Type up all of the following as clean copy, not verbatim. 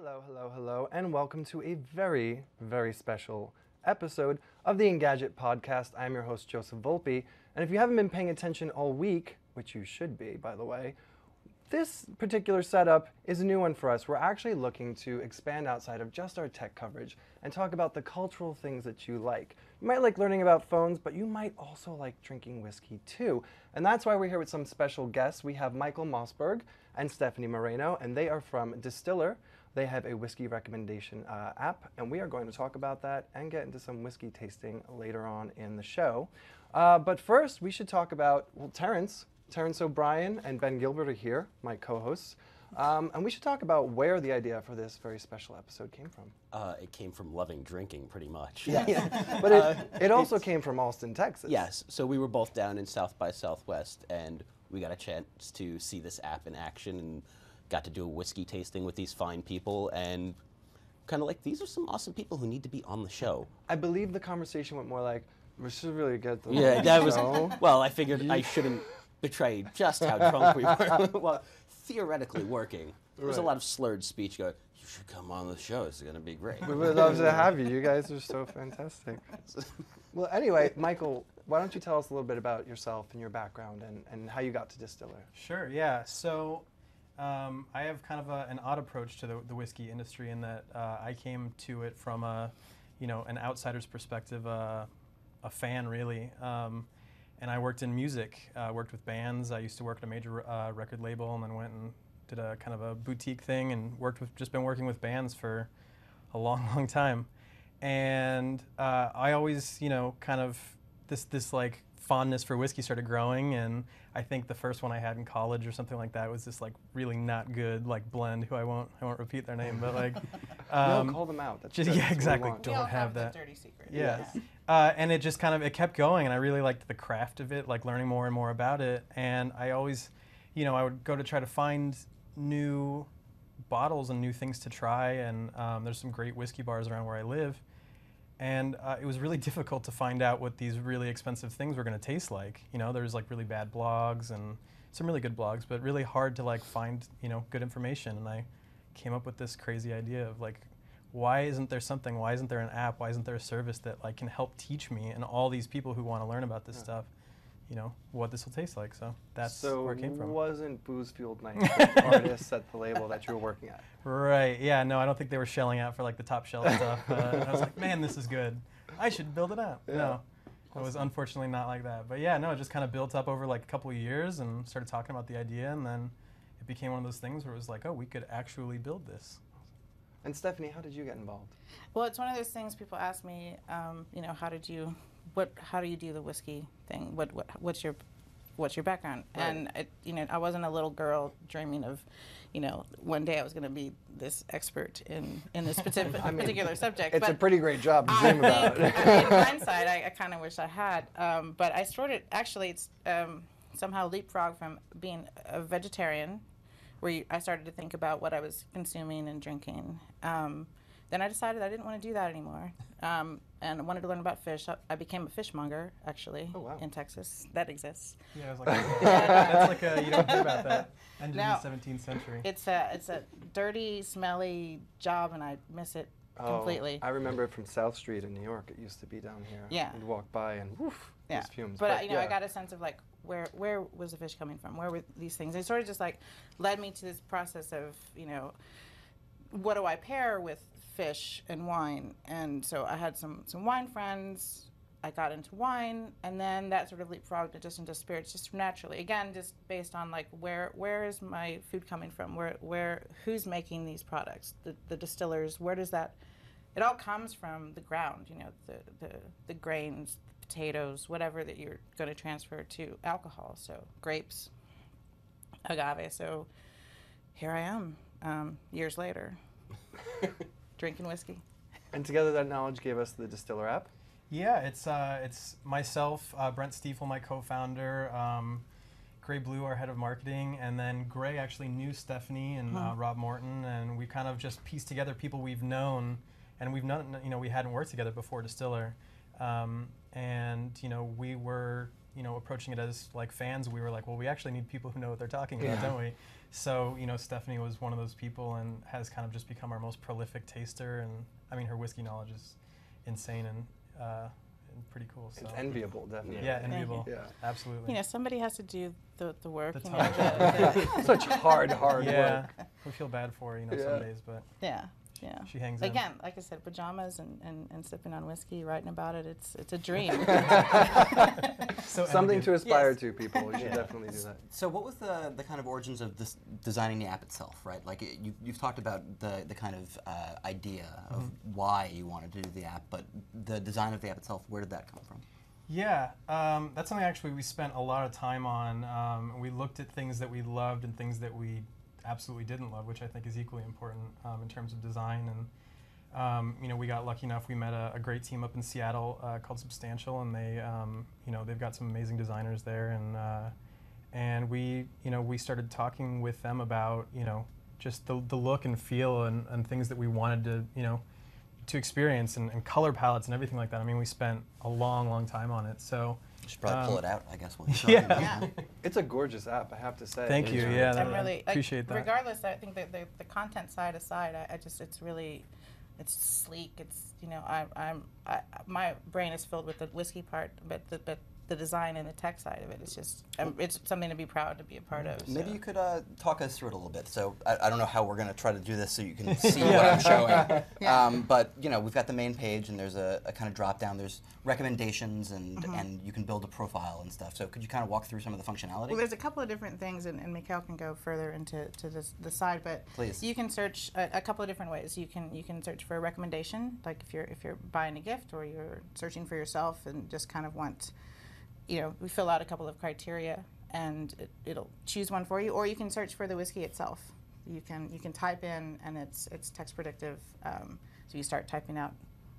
Hello, hello, hello, and welcome to a very, very special episode of the Engadget podcast. I'm your host, Joseph Volpe, and if you haven't been paying attention all week, which you should be, by the way, this particular setup is a new one for us. We're actually looking to expand outside of just our tech coverage and talk about the cultural things that you like. You might like learning about phones, but you might also like drinking whiskey too. And that's why we're here with some special guests. We have Michael Mossberg and Stephanie Moreno, and they are from Distiller. They have a whiskey recommendation app, and we are going to talk about that and get into some whiskey tasting later on in the show. But first, we should talk about, well, Terrence O'Brien and Ben Gilbert are here, my co-hosts, and we should talk about where the idea for this very special episode came from. It came from loving drinking, pretty much. Yeah. But it also came from Austin, Texas. Yes, so we were both down in South by Southwest, and we got a chance to see this app in action and got to do a whiskey tasting with these fine people, and kind of like, these are some awesome people who need to be on the show. I believe the conversation went more like, we should really get them Yeah, on that the was, show. well, I figured I shouldn't betray just how drunk we were. Well, theoretically working. There was a Right. lot of slurred speech going, you should come on the show, it's going to be great. We would love to have you. You guys are so fantastic. Well, anyway, Michael, why don't you tell us a little bit about yourself and your background and how you got to Distiller? Sure, yeah. So I have kind of an odd approach to the whiskey industry in that I came to it from an outsider's perspective, a fan really. And I worked in music, worked with bands. I used to work at a major record label, and then went and did a kind of a boutique thing and just been working with bands for a long, long time. And I always, kind of this like fondness for whiskey started growing, and I think the first one I had in college or something like that was this like really not good like blend. Who I won't repeat their name, but like No, call them out. That's just, good. yeah, That's what we exactly. want. Don't We all have the that. dirty secret. Yeah. And it just kind of, it kept going, and I really liked the craft of it, like learning more and more about it. And I always, I would go to try to find new bottles and new things to try. And there's some great whiskey bars around where I live. And it was really difficult to find out what these really expensive things were going to taste like. There's like really bad blogs and some really good blogs, but really hard to like find, good information. And I came up with this crazy idea of like, why isn't there something? Why isn't there an app? Why isn't there a service that like can help teach me and all these people who want to learn about this stuff, what this will taste like? So that's where it came from. So wasn't Booze Fueled Night the artists at the label that you were working at? Right. Yeah. No, I don't think they were shelling out for like the top shelf stuff. And I was like, man, this is good. I should build it up. Yeah. No, it was unfortunately not like that. But yeah, no, it just kind of built up over like a couple of years and started talking about the idea, and then it became one of those things where it was like, oh, we could actually build this. And Stephanie, how did you get involved? Well, it's one of those things people ask me, how do you do the whiskey thing? What's your background? Right. And I wasn't a little girl dreaming of, one day I was going to be this expert in this particular subject. It's but a pretty great job to dream about. in hindsight, I kind of wish I had. But I started, actually, it's somehow leapfrog from being a vegetarian, where I started to think about what I was consuming and drinking. Then I decided I didn't want to do that anymore, and I wanted to learn about fish. I became a fishmonger, actually, Oh, wow. in Texas. That exists. Yeah, I was like, that's like a, you don't hear about that. Ended No. in the 17th century. It's a dirty, smelly job, and I miss it completely. I remember it from South Street in New York. It used to be down here. Yeah. You'd walk by and woof, Yeah, these fumes. but yeah. I got a sense of like where was the fish coming from? Where were these things? It sort of just like led me to this process of what do I pair with fish and wine? And so I had some wine friends. I got into wine, and then that sort of leapfrogged just into spirits, just naturally. Again, just based on like where is my food coming from? Who's making these products? The distillers. Where does that? It all comes from the ground. The grains, potatoes, whatever that you're going to transfer to alcohol. So grapes, agave. So here I am, years later, drinking whiskey. And together that knowledge gave us the Distiller app. Yeah, it's myself, Brent Stiefel, my co-founder, Gray Blue, our head of marketing, and then Gray actually knew Stephanie and Rob Morton, and we kind of just pieced together people we've known, and we hadn't worked together before Distiller, and we were approaching it as like fans, we were like, well, we actually need people who know what they're talking about, don't we? So, Stephanie was one of those people and has kind of just become our most prolific taster. And I mean, her whiskey knowledge is insane and pretty cool. So. It's enviable, definitely. Yeah, enviable. Yeah. Absolutely. Somebody has to do the work. The You know, time. Such hard Yeah, work. we feel bad for her, Yeah. some days, but yeah. she hangs in. Again, like I said, pajamas and sipping on whiskey, writing about it. It's a dream. So Something to enviable. aspire to, people. You should definitely do that. So what was the kind of origins of this designing the app itself, right? Like you've talked about the kind of idea of why you wanted to do the app, but the design of the app itself, where did that come from? Yeah, that's something actually we spent a lot of time on. We looked at things that we loved and things that we absolutely didn't love, which I think is equally important in terms of design. And we got lucky enough. We met a great team up in Seattle called Substantial, and they've got some amazing designers there. And we started talking with them about just the look and feel and things that we wanted to experience and color palettes and everything like that. I mean, we spent a long time on it. So. You should probably pull it out, I guess. Yeah. It's a gorgeous app, I have to say. Thank you. Yeah, I'm really appreciate that. Regardless, I think that the content side aside, it's sleek. It's my brain is filled with the whiskey part, but the design and the tech side of it is just it's something to be proud to be a part of. Maybe so. you could talk us through it a little bit. So I don't know how we're going to try to do this so you can see what I'm showing. But we've got the main page and there's a kind of drop down. There's recommendations and you can build a profile and stuff. So could you kind of walk through some of the functionality? Well, there's a couple of different things, and Mikhail can go further into the side, but Please. You can search a couple of different ways. You can search for a recommendation, like if you're buying a gift or you're searching for yourself and just kind of want. We fill out a couple of criteria and it'll choose one for you, or you can search for the whiskey itself. You can type in and it's text predictive. So you start typing out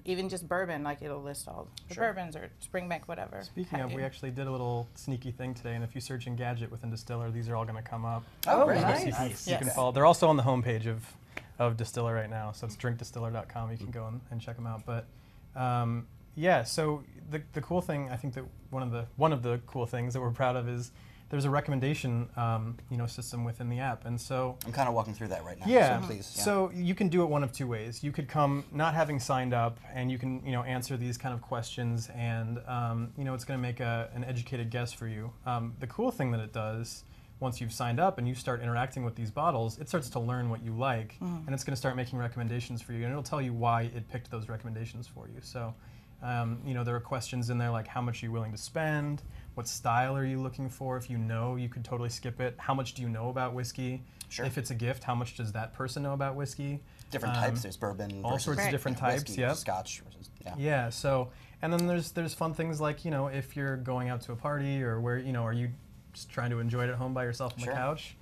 even just bourbon, like it'll list all the bourbons or Springbank, whatever. Speaking of, we actually did a little sneaky thing today, and if you search Engadget within Distiller, these are all going to come up. Oh, great. nice. You can follow. They're also on the homepage of Distiller right now, so it's drinkdistiller.com. You can go and check them out. But yeah, so the cool thing, I think that one of the cool things that we're proud of is there's a recommendation system within the app, and so I'm kind of walking through that right now. yeah. So please. Yeah. So you can do it one of two ways. You could come not having signed up, and you can answer these kind of questions, and it's going to make an educated guess for you. The cool thing that it does, once you've signed up and you start interacting with these bottles, it starts to learn what you like, and it's going to start making recommendations for you, and it'll tell you why it picked those recommendations for you. So. There are questions in there like how much are you willing to spend, what style are you looking for, if you could totally skip it, how much do you know about whiskey, if it's a gift, how much does that person know about whiskey. Different types, there's bourbon all versus sorts of different types, whiskey, yep. Scotch versus, Yeah, so, and then there's fun things like, if you're going out to a party or where, are you just trying to enjoy it at home by yourself on the couch,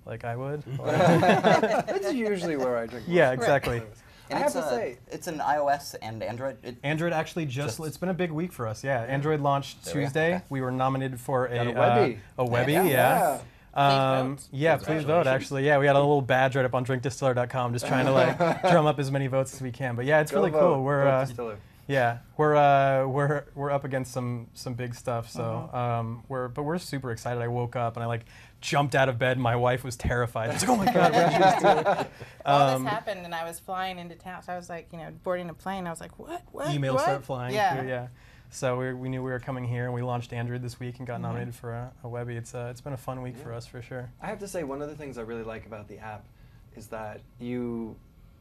like I would. That's usually where I drink. Yeah, exactly. And I have to say, it's an iOS and Android. Android actually it's been a big week for us. Yeah, Android launched Tuesday. Okay. We were nominated for a Webby. A Webby, Yeah. Please vote. Actually, yeah, we got a little badge right up on drinkdistiller.com, just trying to drum up as many votes as we can. But yeah, it's really cool. We're we're up against some big stuff. So we're super excited. I woke up and I jumped out of bed. My wife was terrified. I was like, oh my God, we're actually Distiller. All this happened and I was flying into town. So I was boarding a plane. I was like, what? Emails start flying. Yeah. Yeah. So we knew we were coming here, and we launched Android this week and got nominated for a Webby. It's been a fun week for us for sure. I have to say, one of the things I really like about the app is that you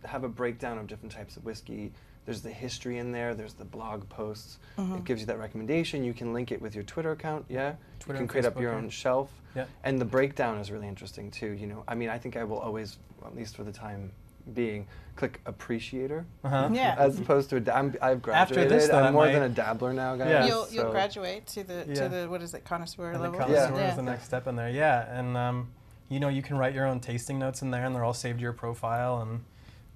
have a breakdown of different types of whiskey. There's the history in there. There's the blog posts. It gives you that recommendation. You can link it with your Twitter account. Yeah, Twitter you can and create up Facebook, your yeah. own shelf. Yeah. And the breakdown is really interesting too. I mean, I think I will always, at least for the time being, click appreciator Yeah. as opposed to I've graduated. this, though, I'm more that than might- a dabbler now, guys. Yeah. You'll graduate to the what is it, connoisseur And the level? connoisseur Yeah. is the next step in there. Yeah, and you can write your own tasting notes in there, and they're all saved to your profile, and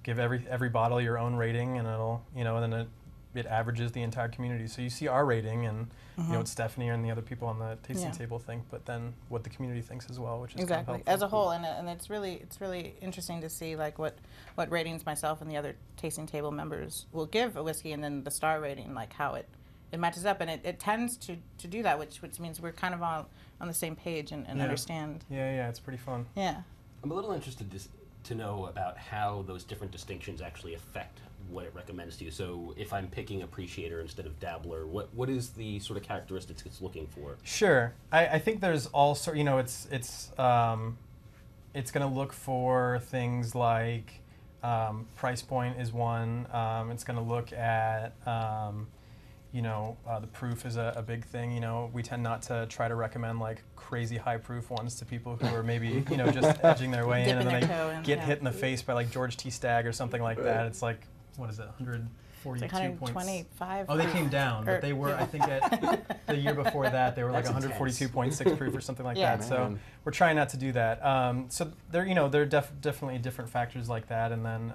give every bottle your own rating, and it'll and then it averages the entire community. So you see our rating, and what Stephanie and the other people on the tasting table think, but then what the community thinks as well, which is Exactly, kind of helpful. as a whole, and it's really interesting to see what ratings myself and the other tasting table members will give a whiskey, and then the star rating, how it it matches up, and it tends to do that, which means we're kind of on the same page and understand. Yeah, it's pretty fun. Yeah. I'm a little interested to know about how those different distinctions actually affect what it recommends to you. So if I'm picking appreciator instead of dabbler, what is the sort of characteristics it's looking for? Sure, I think there's also, it's going to look for things like price point is one. It's going to look at the proof is a big thing. We tend not to try to recommend like crazy high proof ones to people who are maybe just edging their way in, and then they get hit in the face by like George T. Stagg or something like that. It's like, what is it, 142 points? 125. Oh, they came down, but they were, I think, at the year before that, they were like 142.6 proof or something like that. So we're trying not to do that. So there definitely different factors like that, and then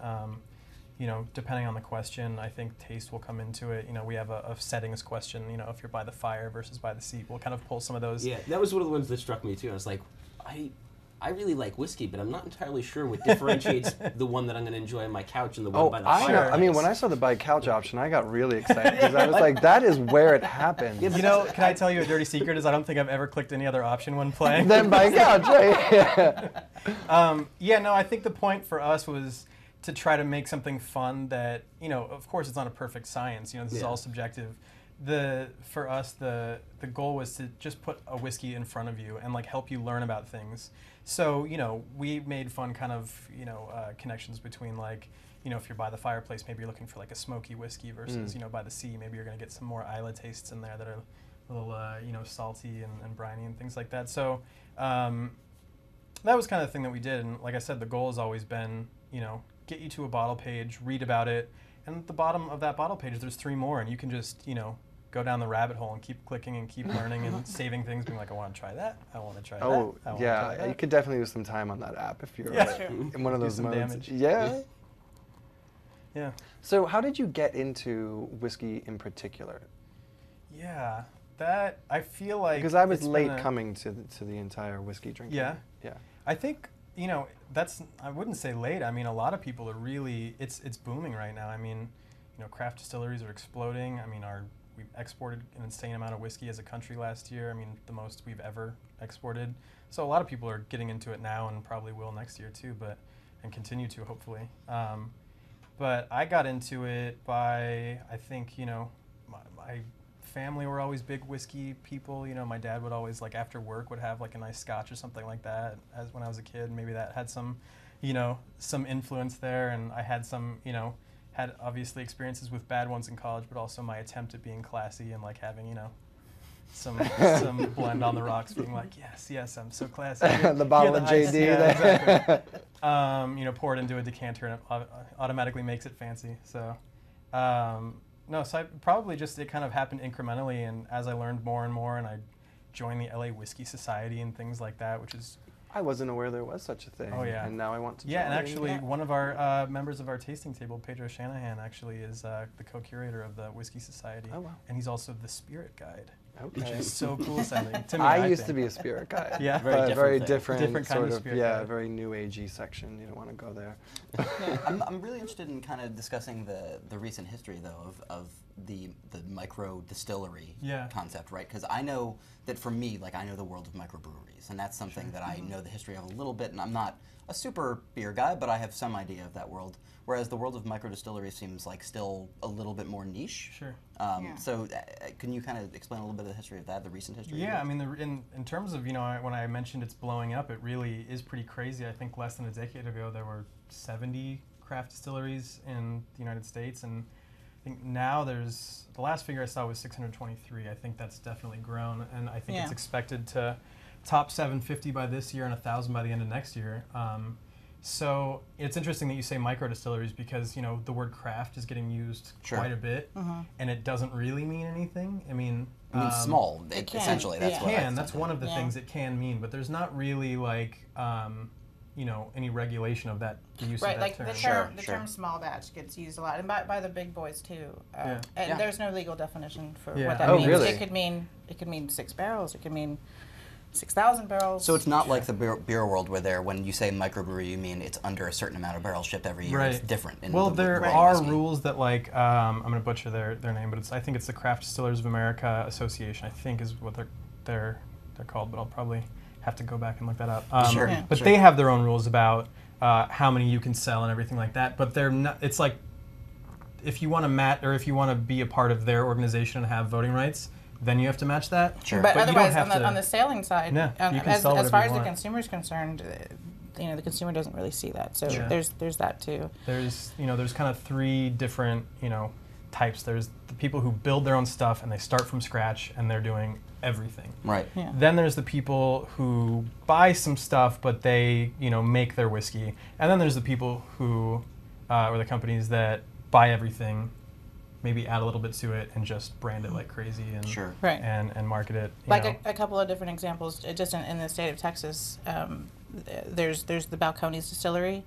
depending on the question, I think taste will come into it. We have a settings question. If you're by the fire versus by the sea, we'll kind of pull some of those. Yeah, that was one of the ones that struck me too. I was like, I really like whiskey, but I'm not entirely sure what differentiates the one that I'm going to enjoy on my couch and the one by the fire. I mean, when I saw the by couch option, I got really excited because I was like, that is where it happens. Can I tell you a dirty secret? Is I don't think I've ever clicked any other option when playing. Then by couch, right? Yeah. I think the point for us was to try to make something fun that, of course it's not a perfect science. This is all subjective. For us, the goal was to just put a whiskey in front of you and like help you learn about things. So, we made fun kind of, connections between like, if you're by the fireplace, maybe you're looking for like a smoky whiskey versus, by the sea, maybe you're going to get some more Isla tastes in there that are a little, salty and briny and things like that. So that was kind of the thing that we did. And like I said, the goal has always been, get you to a bottle page, read about it, and at the bottom of that bottle page, there's 3 more, and you can just, go down the rabbit hole and keep clicking and keep learning and saving things, being like, I want to try that, I want to try that. Oh, yeah, you could definitely use some time on that app if you're in one of those modes. Damage. Yeah. Yeah. So how did you get into whiskey in particular? Yeah, that I feel like because I was late coming to the entire whiskey drinking. Yeah. Yeah. I think I wouldn't say late. I mean, a lot of people are really it's booming right now. I mean, craft distilleries are exploding. I mean, we've exported an insane amount of whiskey as a country last year. I mean, the most we've ever exported. So a lot of people are getting into it now and probably will next year too, and continue to hopefully. But I got into it by, I think, my family were always big whiskey people. My dad would always, like, after work would have like a nice scotch or something like that as when I was a kid. Maybe that had some, some influence there, and I had some, had obviously experiences with bad ones in college, but also my attempt at being classy and like having, some blend on the rocks, being like, yes, I'm so classy. The bottle of JD. Yeah, exactly. Pour it into a decanter and it automatically makes it fancy. So, so I probably just, it kind of happened incrementally, and as I learned more and more, and I joined the LA Whiskey Society and things like that, which is... I wasn't aware there was such a thing. Oh, yeah. And now I want to join. Yeah, and actually one of our members of our tasting table, Pedro Shanahan, actually is the co-curator of the Whiskey Society. Oh, wow. And he's also the spirit guide. Okay. Which is so cool sounding to me. I used to be a spirit guide. Yeah. Very different kind sort of spirit guide. Very new agey section. You don't want to go there. I'm really interested in kind of discussing the recent history, though, of the micro distillery concept, right? Because I know that for me, like, I know the world of microbreweries, and that's something that I know the history of a little bit, and I'm not a super beer guy, but I have some idea of that world. Whereas the world of micro distillery seems like still a little bit more niche. Sure. So can you kind of explain a little bit of the history of that, the recent history? Yeah, I mean, in terms of, when I mentioned it's blowing up, it really is pretty crazy. I think less than a decade ago there were 70 craft distilleries in the United States, and I think now the last figure I saw was 623. I think that's definitely grown, and I think it's expected to top 750 by this year and 1,000 by the end of next year. So it's interesting that you say micro distilleries because, the word craft is getting used quite a bit, and it doesn't really mean anything. I mean small, essentially. That's one of the things it can mean, but there's not really like, any regulation of that use of that term. The term small batch gets used a lot, and by the big boys too. There's no legal definition for what that means. Really? It could mean 6 barrels. It could mean 6,000 barrels. So it's not like the beer world where when you say microbrewery, you mean it's under a certain amount of barrels shipped every year. Right. It's different. In Well, the there right. are whiskey. rules that like I'm going to butcher their name, but I think it's the Craft Distillers of America Association. I think is what they're called, but I'll probably have to go back and look that up. Sure. Yeah. But sure. they have their own rules about how many you can sell and everything like that. But they're not. It's like if you want to if you want to be a part of their organization and have voting rights, then you have to match that. Sure. But you don't otherwise, have on the selling side, Yeah, you can as sell whatever far you as the want. consumer is concerned, the consumer doesn't really see that. So Sure. there's that too. There's kind of 3 different types. There's the people who build their own stuff and they start from scratch and they're doing everything. Right. Yeah. Then there's the people who buy some stuff but they make their whiskey. And then there's the people who or the companies that buy everything, maybe add a little bit to it and just brand it like crazy and Sure. Right. and market it. Like a couple of different examples, just in the state of Texas, there's the Balcones Distillery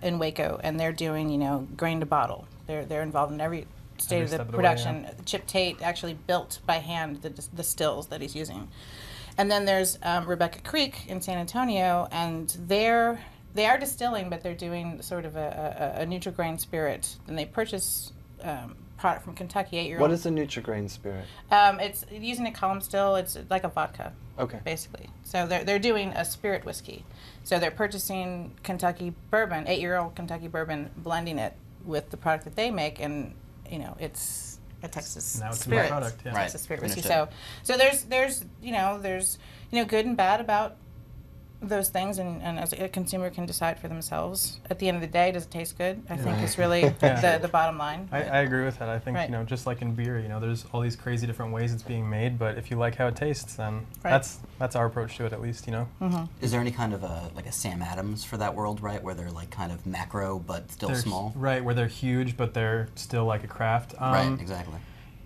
in Waco, and they're doing grain to bottle. They're involved in every stage Every of the step of the way, production. Chip Tate actually built by hand the stills that he's using, and then there's Rebecca Creek in San Antonio, and they are distilling, but they're doing sort of a Nutri-Grain spirit, and they purchase product from Kentucky, 8-year-old. What is the Nutri-Grain spirit? It's using a column still. It's like a vodka, Okay. basically. So they're doing a spirit whiskey. So they're purchasing Kentucky bourbon, 8-year-old Kentucky bourbon, blending it with the product that they make, and it's a Texas Now it's a spirit. product, yeah. Right. Texas spirit whiskey. Understood. So there's good and bad about those things, and as a consumer can decide for themselves. At the end of the day, does it taste good? I think it's really Yeah. the bottom line. I agree with that. I think, Right. just like in beer, there's all these crazy different ways it's being made, but if you like how it tastes, then Right. that's our approach to it, at least, Is there any kind of like a Sam Adams for that world, right? Where they're like kind of macro but still They're small? Right, where they're huge, but they're still like a craft. Right, exactly.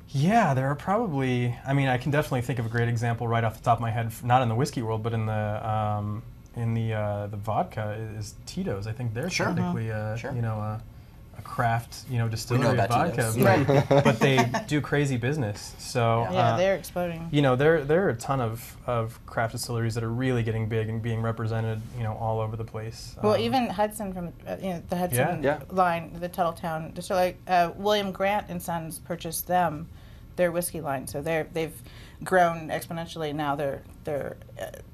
Yeah, there are probably, I can definitely think of a great example right off the top of my head, not in the whiskey world, but in the vodka is Tito's. I think they're Sure. technically Sure. a craft, distillery of about vodka, Tito's. but they do crazy business. So Yeah, they're exploding. there are a ton of craft distilleries that are really getting big and being represented, all over the place. Well, even Hudson from the Hudson Yeah. line, the Tuttletown distillery, William Grant and Sons purchased their whiskey line. So they've grown exponentially. Now they're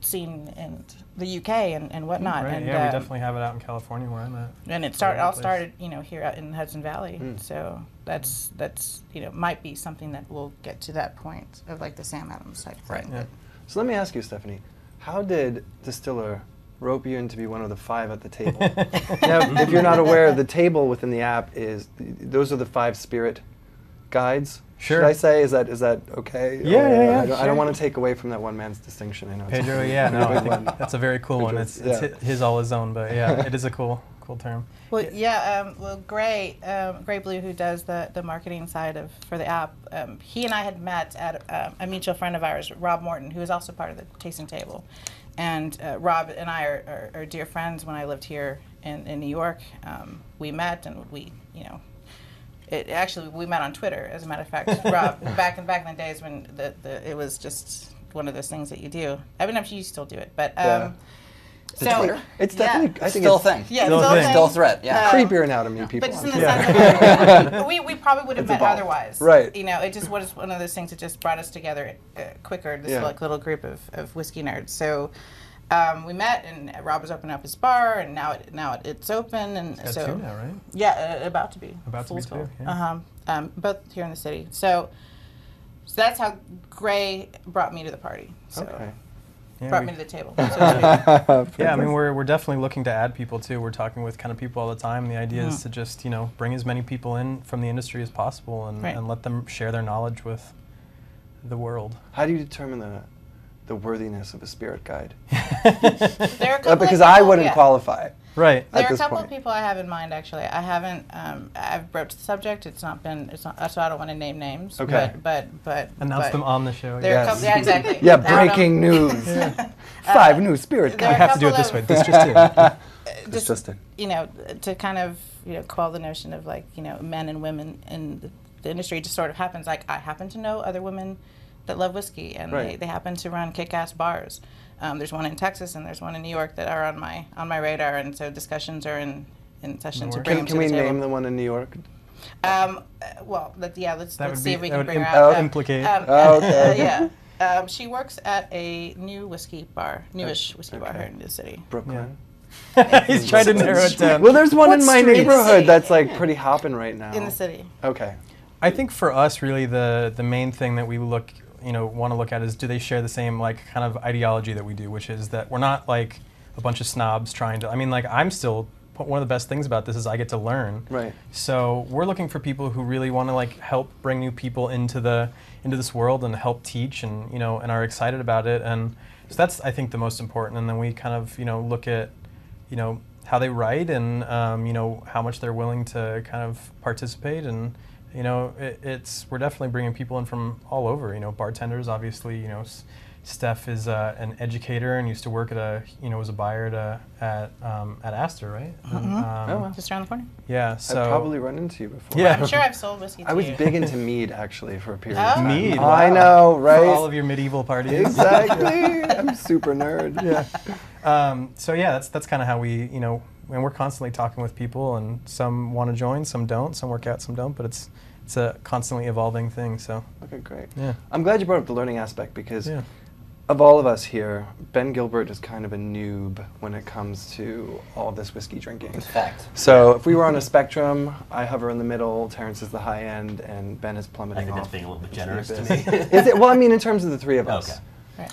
seen in the UK and whatnot. Right, And, yeah, we definitely have it out in California where I'm at. And it all over the started here out in Hudson Valley. So that's might be something that we'll get to that point of like the Sam Adams type Right. thing. Yeah. So let me ask you, Stephanie, how did Distiller rope you in to be one of the 5 at the table? Now, if you're not aware, the table within the app those are the 5 spirit guides. Sure. Should I say, is that okay? Yeah, Or, yeah, yeah, I don't sure. want to take away from that one man's distinction. I know. it's Pedro, a yeah, no, I big one. think that's a very cool one. Pedro's- It's yeah. his all his own, but yeah, it is a cool term. Well, Gray Blue, who does the marketing side for the app, he and I had met at a mutual friend of ours, Rob Morton, who is also part of the tasting table. And Rob and I are dear friends. When I lived here in New York, we met, and we we met on Twitter, as a matter of fact. Rob, back in the days when it was just one of those things that you do. I mean, I'm sure you still do it, but Yeah. The Twitter? It's yeah. definitely, I think Still a it's thing. Yeah, Still a still a thing. thing. Still a threat, yeah. creepier now to meet people. But just on in the Twitter. sense of we probably would have met evolved. otherwise. Right. It just was one of those things that just brought us together quicker. This Yeah. little group of whiskey nerds. So we met, and Rob was opening up his bar, and now it's open, and Got so 2 now, right? yeah, about to be. About to full be scale. 2, yeah. Both here in the city. So that's how Gray brought me to the party. So Okay. Yeah, brought we- me to the table. So to speak. Yeah, I mean, we're definitely looking to add people too. We're talking with kind of people all the time. The idea is to just bring as many people in from the industry as possible and, Right. and let them share their knowledge with the world. How do you determine the worthiness of a spirit guide? There are a couple Because of I people- wouldn't yeah. qualify. Right. There at are a this couple point. of people I have in mind, actually. I haven't. I've broached the subject. It's not. So I don't want to name names. Okay. But Announce but them on the show. There are a Yes. couple. Yeah, exactly. Yeah, Adam, breaking news. 5 new spirit there I are guides. have to do it couple this of- way. This just in. It's just to kind of quell the notion of men and women in the industry. It just sort of happens. Like I happen to know other women that love whiskey, and Right. they happen to run kick-ass bars. There's one in Texas and there's one in New York that are on my radar, and so discussions are in session to bring them Can to we the table. name the one in New York? Well, let's That would see be- if we that can would bring her that would out. implicate. Okay. Yeah. She works at a new whiskey bar, newish whiskey bar here in the city. Brooklyn. He's trying to narrow it down. Well, there's one in What my street? neighborhood that's like pretty hopping right now. In the city. Okay. I think for us, really, the main thing that we want to look at is, do they share the same like kind of ideology that we do, which is that we're not like a bunch of snobs trying to. I mean, like I'm still. One of the best things about this is I get to learn. Right. So we're looking for people who really want to like help bring new people into this world and help teach, and and are excited about it. And so that's, I think, the most important. And then we kind of look at how they write, and how much they're willing to kind of participate. And we're definitely bringing people in from all over. Bartenders, obviously. Steph is an educator and used to work at was a buyer at Astor, right? And, Oh, wow. Just around the corner. yeah. So I've probably run into you before. Yeah. I'm sure I've sold whiskey to I was you. big into mead actually for a period Oh. of time. Mead, I wow. know, right? for all of your medieval parties. Exactly. I'm super nerd. Yeah. So yeah, that's kind of how we, and we're constantly talking with people, and some want to join, some don't, some work out, some don't, but it's a constantly evolving thing. So Okay, great. yeah, I'm glad you brought up the learning aspect because yeah, of all of us here, Ben Gilbert is kind of a noob when it comes to all this whiskey drinking. Fact. So if we were on a spectrum, I hover in the middle, Terrence is the high end, and Ben is I plummeting think off. that's being a little bit into the generous to abyss. me. Is it? Well, I mean, in terms of the three of us. Okay.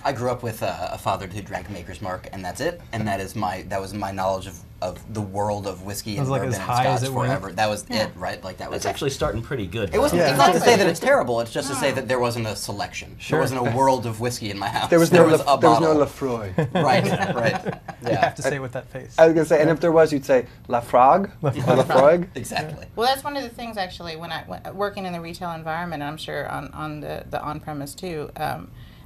I grew up with a father who drank Maker's Mark, and that's it. And that was my knowledge of the world of whiskey It and was like bourbon as and high as scotch it went. forever. That was it, right? Like that was It's actually starting pretty good. It wasn't. Yeah. It's not to say that it's terrible. It's just to say that there wasn't a selection. Sure. There wasn't a world of whiskey in my house. There was no, a there was no bottle. Lafroy. Right. Right. you Yeah. have to say it with that face. I was gonna say, and if there was, you'd say Lafrogue or Lafroig. Exactly. Well, that's one of the things actually when working in the retail environment, and I'm sure on the on-premise too.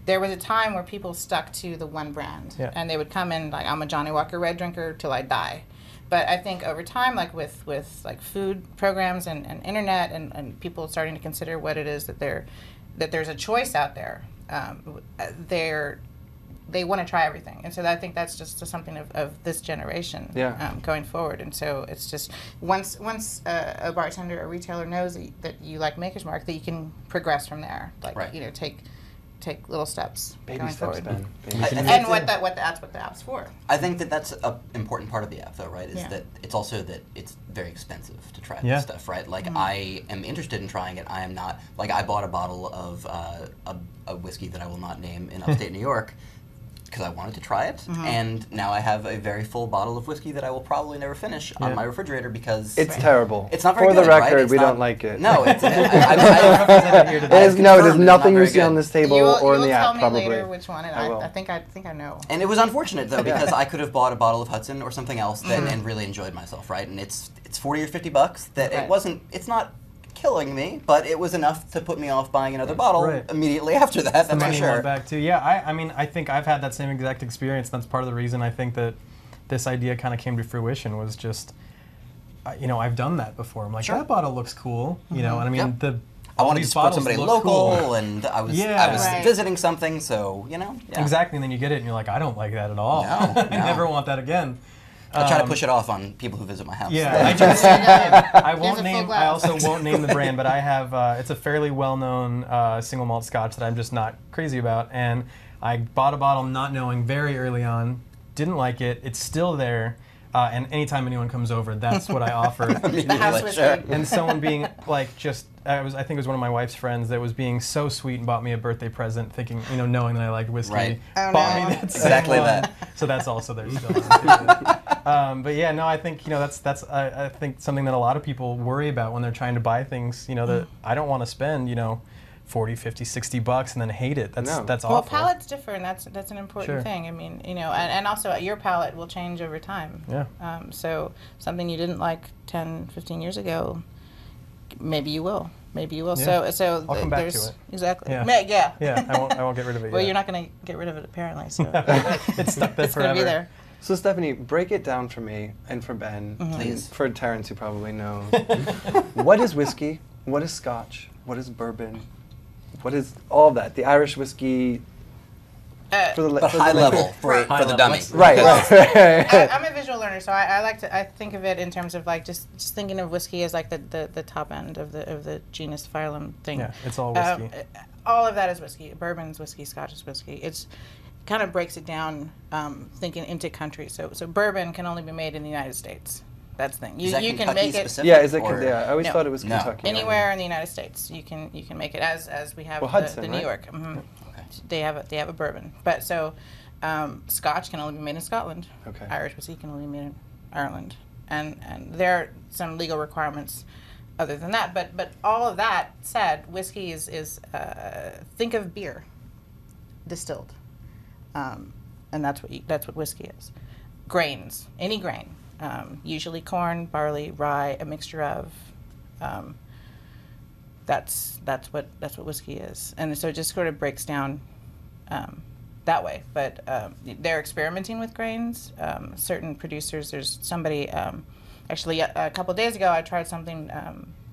There was a time where people stuck to the one brand, Yeah. and they would come in like, I'm a Johnny Walker Red drinker till I die. But I think over time, like with like food programs and internet and people starting to consider what it is that there's a choice out there, they want to try everything. And so I think that's just something of this generation Yeah. going forward. And so it's just once a bartender or retailer knows that you like Maker's Mark, that you can progress from there. Like, Right. take little steps Baby going steps, forward. Ben. Baby I- steps. I And that's what the app's for. I think that that's an important part of the app, though, right? Is Yeah. that it's also that it's very expensive to try Yeah. this stuff, right? Like I am interested in trying it. I am not like I bought a bottle of a whiskey that I will not name in upstate New York because I wanted to try it, and now I have a very full bottle of whiskey that I will probably never finish on Yeah. my refrigerator because It's terrible. it's not very For good, the right? record, It's we not- don't like it. No, it's. It is, no, it is nothing you you see on this table you will, or in you the will tell app, me probably. later which one, and I will. I think I know. And it was unfortunate though because I could have bought a bottle of Hudson or something else that, and really enjoyed myself, right? And it's $40 or $50 that Right. it wasn't. It's not killing me, but it was enough to put me off buying another bottle Right. immediately after that. That's for money went sure. back too. Yeah, I mean, I think I've had that same exact experience. That's part of the reason I think that this idea kind of came to fruition was just, I've done that before. I'm like, Sure. that bottle looks cool, and I mean, Yep. I all wanted to these support bottles somebody look local, cool. and I was Yeah. Right. visiting something, so yeah. Exactly, and then you get it, and you're like, I don't like that at all. No, I no. never want that again. I try to push it off on people who visit my house. Yeah, I just I won't a name. full I glass. also won't name the brand, but I have. It's a fairly well-known single malt Scotch that I'm just not crazy about, and I bought a bottle not knowing very early on, didn't like it. It's still there, and anytime anyone comes over, that's what I offer. The house whiskey. Sure. And someone being like just. I think it was one of my wife's friends that was being so sweet and bought me a birthday present, thinking, knowing that I liked whiskey, Right. Oh, bought no. me that same Exactly one. that. So that's also there still. But yeah, no, I think that's I think something that a lot of people worry about when they're trying to buy things. That I don't want to spend 40, 50, 60 bucks and then hate it. That's No. that's Well, awful. palate's differ, and that's an important Sure. thing. I mean, and also your palate will change over time. Yeah. So something you didn't like 10, 15 years ago, maybe you will. Maybe you will. Yeah. So I'll come back to there's it. exactly. Yeah. Yeah. Yeah, I won't get rid of it Well, yet. you're not going to get rid of it apparently. So It's stuck there it's going to be forever. there. So Stephanie, break it down for me and for Ben, and Please. for Terrence, who probably knows. What is whiskey? What is Scotch? What is bourbon? What is all of that? The Irish whiskey for the But high level for the dummy. Right. I'm a visual learner, so I think of it in terms of like just thinking of whiskey as like the top end of the genus phylum thing. Yeah, it's all whiskey. All of that is whiskey. Bourbon's whiskey, Scotch is whiskey. It's kind of breaks it down, thinking into countries. So bourbon can only be made in the United States. That's the thing. Is that You can Kentucky make it specific, Yeah, is it? or- Yeah, I always No. thought it was No. Kentucky. anywhere in the United States. You can make it as we have Well, Hudson, the New right? York. They have a bourbon, but so Scotch can only be made in Scotland. Okay. Irish whiskey can only be made in Ireland, and there are some legal requirements other than that. But all of that said, whiskey is think of beer distilled, and that's what whiskey is. Grains, any grain, usually corn, barley, rye, a mixture of. That's what whiskey is, and so it just sort of breaks down that way. But they're experimenting with grains. Certain producers, there's somebody actually a couple of days ago I tried something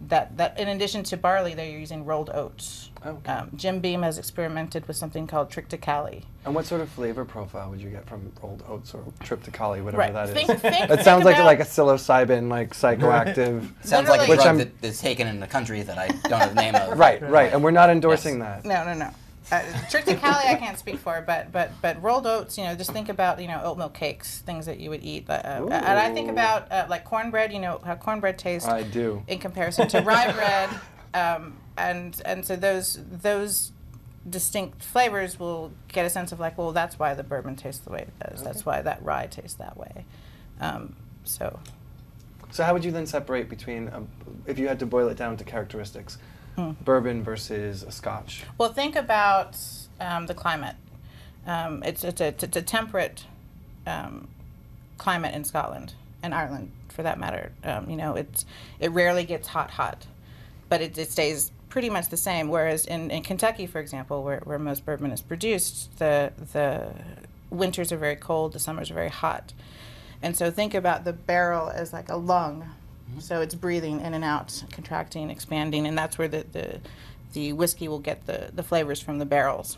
that in addition to barley they're using rolled oats. Okay. Jim Beam has experimented with something called triticale. And what sort of flavor profile would you get from rolled oats or triticale, whatever Right. that is? Think That sounds like about- a psilocybin, like psychoactive. Sounds like a Literally- drug Which that is taken in a country that I don't have the name of. Right. And we're not endorsing that. No. Triticale I can't speak for, but rolled oats, just think about, oat milk cakes, things that you would eat. And I think about like cornbread, how cornbread tastes I do. in comparison to rye bread. And so those distinct flavors will get a sense of like, well, that's why the bourbon tastes the way it does. That's why that rye tastes that way. So how would you then separate between, if you had to boil it down to characteristics, bourbon versus a Scotch? Well, think about the climate. It's a temperate climate in Scotland and Ireland, for that matter. It rarely gets hot, but it stays pretty much the same. Whereas in Kentucky, for example, where most bourbon is produced, the winters are very cold, the summers are very hot, and so think about the barrel as like a lung. So it's breathing in and out, contracting, expanding, and that's where the whiskey will get the flavors from the barrels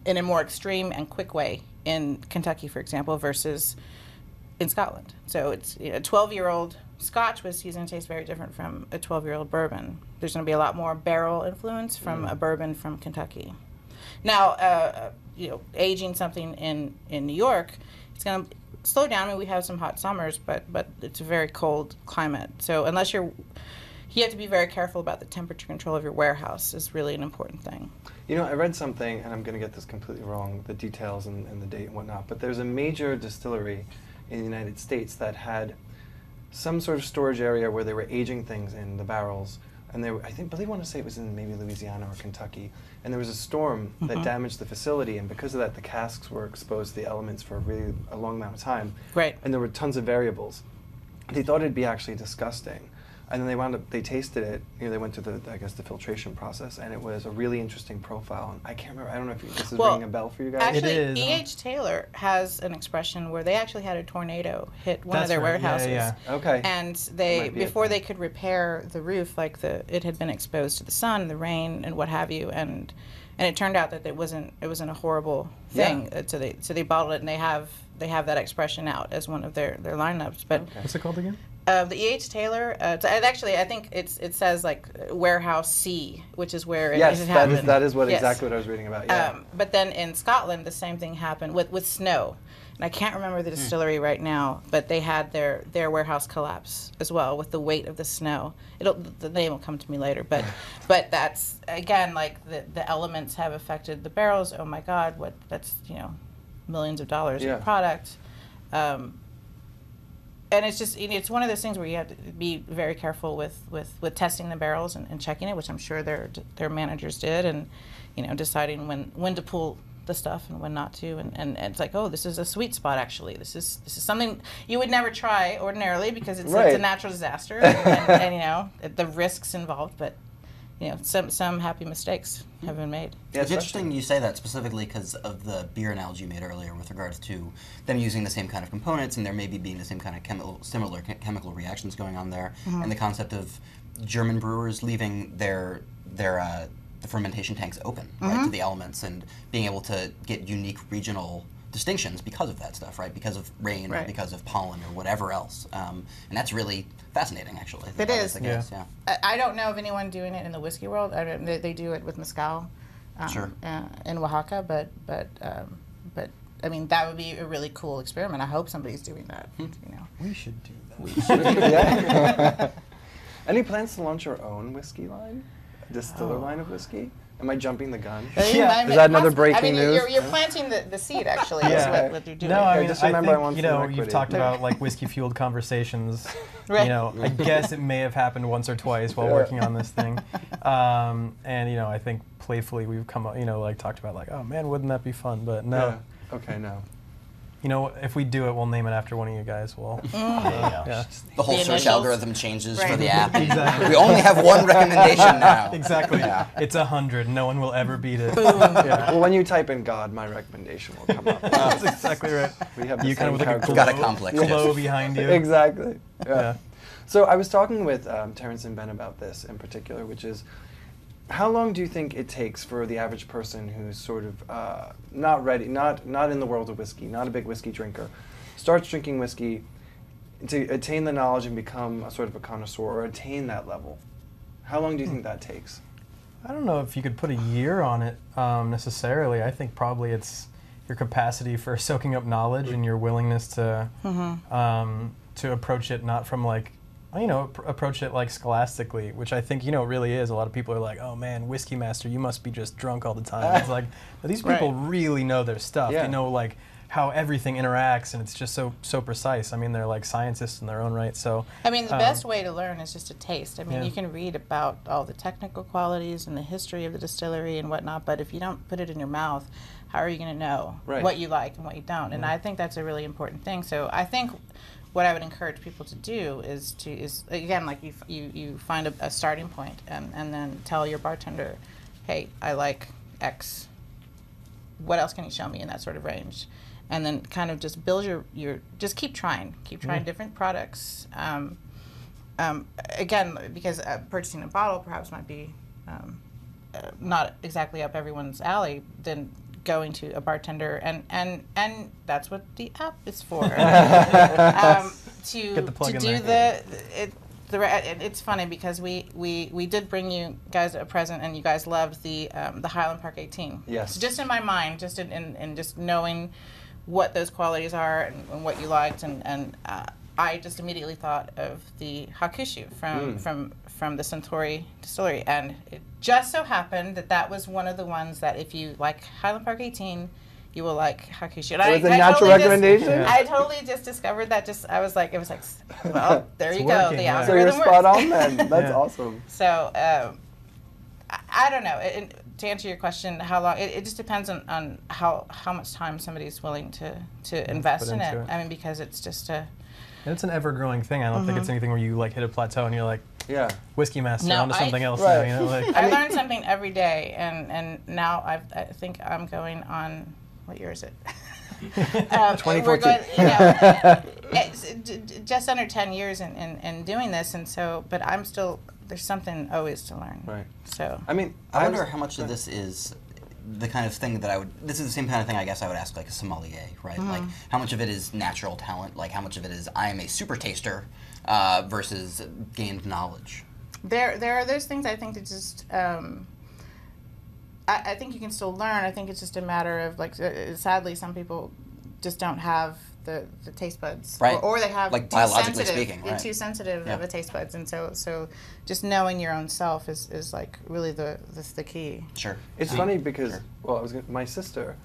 in a more extreme and quick way in Kentucky, for example, versus in Scotland. So it's a 12-year-old Scotch whiskey is going to taste very different from a 12-year-old bourbon. There's going to be a lot more barrel influence from a bourbon from Kentucky. Now, aging something in New York, it's going to slow down. I mean, we have some hot summers, but it's a very cold climate. So unless you have to be very careful about the temperature control of your warehouse is really an important thing. I read something, and I'm going to get this completely wrong, the details and the date and whatnot, but there's a major distillery in the United States that had some sort of storage area where they were aging things in the barrels, and I want to say it was in maybe Louisiana or Kentucky, and there was a storm that damaged the facility, and because of that, the casks were exposed to the elements for a long amount of time. Right. And there were tons of variables. They thought it'd be actually disgusting, and then they tasted it. They went through the filtration process, and it was a really interesting profile. And I can't remember. I don't know if this is ringing a bell for you guys. Actually, It is. E.H. Taylor has an expression where they actually had a tornado hit one of That's their right. warehouses. Yeah. Okay. And Might be it before then. they could repair the roof, it had been exposed to the sun, the rain, and what have you, and it turned out that it wasn't a horrible thing. So they bottled it, and they have that expression out as one of their lineups. But What's it called again? the E.H. Taylor, actually, I think it says like warehouse C, which is where it Yes, happened. that is what Yes. exactly what I was reading about. Yeah. But then in Scotland, the same thing happened with snow. And I can't remember the distillery right now, but they had their warehouse collapse as well with the weight of the snow. The name will come to me later, but that's again like the elements have affected the barrels. Oh my God, that's millions of dollars Yeah. of product. And it's just it's one of those things where you have to be very careful with testing the barrels and checking it, which I'm sure their managers did, and deciding when to pull the stuff and when not to, and it's like, oh, this is a sweet spot actually. This is something you would never try ordinarily because it's a natural disaster and the risks involved, but some happy mistakes have been made. Yeah, It's interesting you say that specifically because of the beer analogy you made earlier with regards to them using the same kind of components and there maybe being the same kind of similar chemical reactions going on there, and the concept of German brewers leaving their the fermentation tanks open, right, to the elements, and being able to get unique regional distinctions because of that stuff, right? Because of rain or because of pollen or whatever else. And that's really fascinating, actually. It is. The case, I don't know of anyone doing it in the whiskey world. I mean, they do it with mezcal in Oaxaca, but I mean, that would be a really cool experiment. I hope somebody's doing that. You know, We should do that. Yeah. Any plans to launch your own whiskey line? A distiller line of whiskey? Am I jumping the gun? Yeah. Is that another breaking news? You're planting the seed, actually, Yeah. is what you're doing. No, I mean, just I remember I think, want you some know, equity. you've talked about like whiskey-fueled conversations. Right. You know, I guess it may have happened once or twice while working on this thing. And, you know, I think playfully we've come up, you know, like talked about like, oh man, wouldn't that be fun? But no. Yeah. Okay, no. You know, if we do it, we'll name it after one of you guys. We'll, yeah. The whole The search initials? algorithm changes for Right. the app. Exactly. We only have one recommendation now. Exactly. It's 100. No one will ever beat it. Yeah. Well, when you type in God, my recommendation will come up. That's exactly right. We have the You kind same of with like a character. Got a complex, glow yes. behind you. Exactly. Yeah. Yeah. So I was talking with Terrence and Ben about this in particular, which is, how long do you think it takes for the average person who's sort of not ready, not in the world of whiskey, not a big whiskey drinker, starts drinking whiskey to attain the knowledge and become a sort of a connoisseur or attain that level? How long do you think that takes? I don't know if you could put a year on it necessarily. I think probably it's your capacity for soaking up knowledge and your willingness to approach it not from like, you know, approach it like scholastically, which I think, you know, it really is. A lot of people are like, oh man, whiskey master, you must be just drunk all the time. It's like, but these people really know their stuff. Yeah. They know like how everything interacts, and it's just so precise. I mean, they're like scientists in their own right. So I mean, the best way to learn is just to taste. I mean, Yeah. you can read about all the technical qualities and the history of the distillery and whatnot, but if you don't put it in your mouth, how are you going to know what you like and what you don't? And I think that's a really important thing. So I think what I would encourage people to do is again, like you find a starting point and then tell your bartender, hey, I like X. What else can you show me in that sort of range? And then kind of just build your just keep trying different products. Again, because purchasing a bottle perhaps might be not exactly up everyone's alley, then going to a bartender and that's what the app is for. To Get the plug to in do there. it's funny because we did bring you guys a present and you guys loved the Highland Park 18. Yes. So just in my mind, just in just knowing what those qualities are and what you liked and I just immediately thought of the Hakushu from the Suntory distillery, and it just so happened that was one of the ones that if you like Highland Park 18, you will like Hakushu. And It was a natural recommendation? I totally just discovered that. It was like, well, there you go. working, The yeah. So you're algorithm spot works. on then. That's Yeah. awesome. So I don't know. To answer your question, how long? It just depends on how much time somebody's willing to invest put in it. into it. I mean, because it's just a. And it's an ever-growing thing. I don't think it's anything where you like hit a plateau and you're like, Yeah. whiskey master, No, onto something else Right. now. You know, like I learn something every day, and now I think I'm going on. What year is it? 2014. We're going, you know, it's just under 10 years in doing this, and so, but I'm still, there's something always to learn. Right. So. I mean, I wonder how much of this is the kind of thing that this is the same kind of thing I guess I would ask like a sommelier, right? Like how much of it is natural talent, like how much of it is I am a super taster versus gained knowledge? There are those things I think that just, I think you can still learn. I think it's just a matter of like, sadly, some people just don't have the taste buds, Right. or they have Like too biologically sensitive, speaking, right. too sensitive Yeah. of a taste buds, and so just knowing your own self is like really the key. Sure. It's funny because, well, my sister,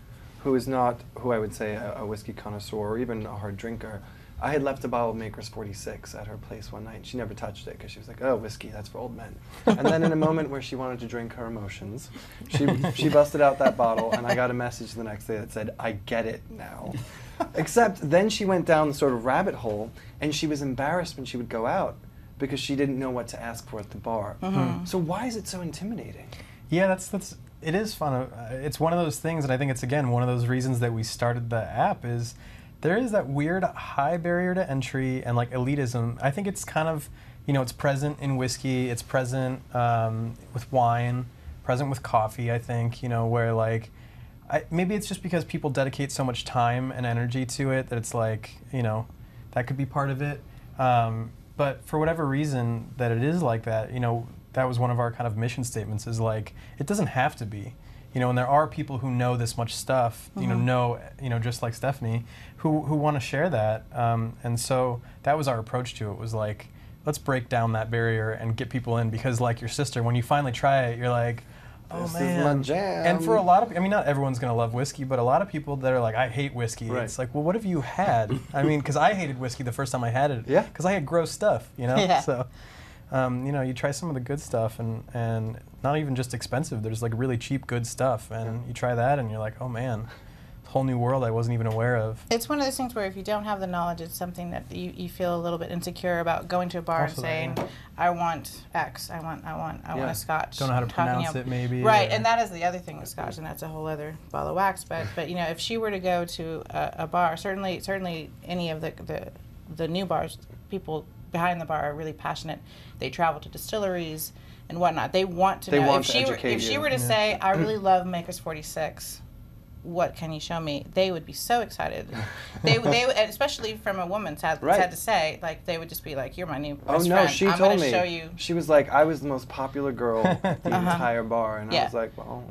who is not who I would say a whiskey connoisseur or even a hard drinker, I had left a bottle of Maker's 46 at her place one night, and she never touched it because she was like, oh, whiskey, that's for old men. And then in a moment where she wanted to drink her emotions, she busted out that bottle, and I got a message the next day that said, I get it now. Except then she went down the sort of rabbit hole, and she was embarrassed when she would go out because she didn't know what to ask for at the bar. So why is it so intimidating? yeah, it is fun. It's one of those things, and I think it's again one of those reasons that we started the app is there is that weird high barrier to entry and like elitism. I think it's kind of, you know, it's present in whiskey, it's present with wine, present with coffee, I think, where like, maybe it's just because people dedicate so much time and energy to it that it's like, that could be part of it. But for whatever reason that it is like that, that was one of our kind of mission statements is like, it doesn't have to be. And there are people who know this much stuff, just like Stephanie, who want to share that. And so that was our approach to it, was like, let's break down that barrier and get people in, because like your sister, when you finally try it, you're like, oh this man. is my jam. And for a lot of, not everyone's going to love whiskey, but a lot of people that are like, I hate whiskey. Right. It's like, well, what have you had? Because I hated whiskey the first time I had it. Yeah. Because I had gross stuff, Yeah. So, you try some of the good stuff and not even just expensive. There's like really cheap good stuff, and you try that and you're like, oh man, whole new world I wasn't even aware of. It's one of those things where if you don't have the knowledge, it's something that you feel a little bit insecure about going to a bar Also and that, saying, yeah. I want X, I want a Scotch. Don't know how to Talking pronounce up- it maybe. Right, or- and that is the other thing with Scotch, and that's a whole other ball of wax. But if she were to go to a bar, certainly any of the new bars, people behind the bar are really passionate. They travel to distilleries and whatnot. They want to They know. want If to she were educate if she you. were to say, I really love Maker's 46. What can you show me? They would be so excited. they especially from a woman, sad to say, like they would just be like, "You're my new best no, friend. she I'm told gonna me. show you." She was like, I was the most popular girl at the entire bar, and I Yeah. was like, well,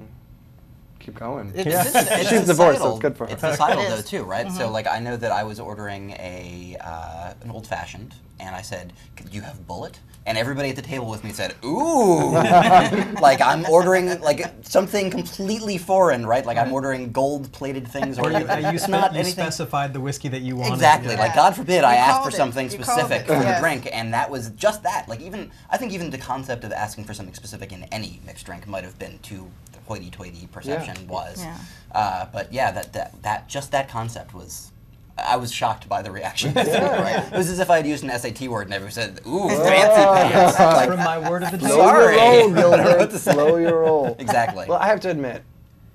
keep going. It's- It's She's divorced, so societal- it's good for her. It's societal It though is. too, right? So like I know that I was ordering an old fashioned, and I said, "Do you have bullet?" And everybody at the table with me said, "Ooh!" Like I'm ordering like something completely foreign, right? Like I'm ordering gold-plated things, or you it's not anything. specified the whiskey that you wanted. Exactly. Yeah. Like God forbid I You asked called for it. something You specific called for it. the Yes. drink, and that was just that. Like I think even the concept of asking for something specific in any mixed drink might have been too hoity-toity perception was. Yeah. But yeah, that concept was. I was shocked by the reaction. Right? It was as if I had used an SAT word and everyone said, "Ooh, fancy pants." Like, From my word of the day. Slow your roll, I don't know what Gilbert. to say. Slow your roll. Exactly. Well, I have to admit,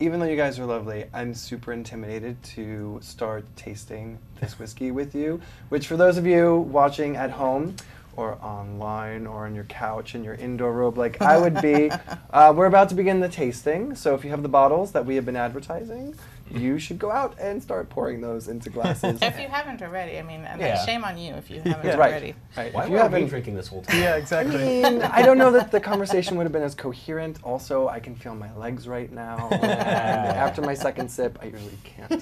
even though you guys are lovely, I'm super intimidated to start tasting this whiskey with you, which for those of you watching at home or online or on your couch in your indoor robe like I would be, we're about to begin the tasting. So if you have the bottles that we have been advertising, you should go out and start pouring those into glasses. If you haven't already, and Yeah. shame on you if you haven't Right. already. Right. Why If you were we haven't, drinking this whole time? Yeah, I exactly. mean, I don't know that the conversation would have been as coherent. Also, I can feel my legs right now. And after my second sip, I usually can't.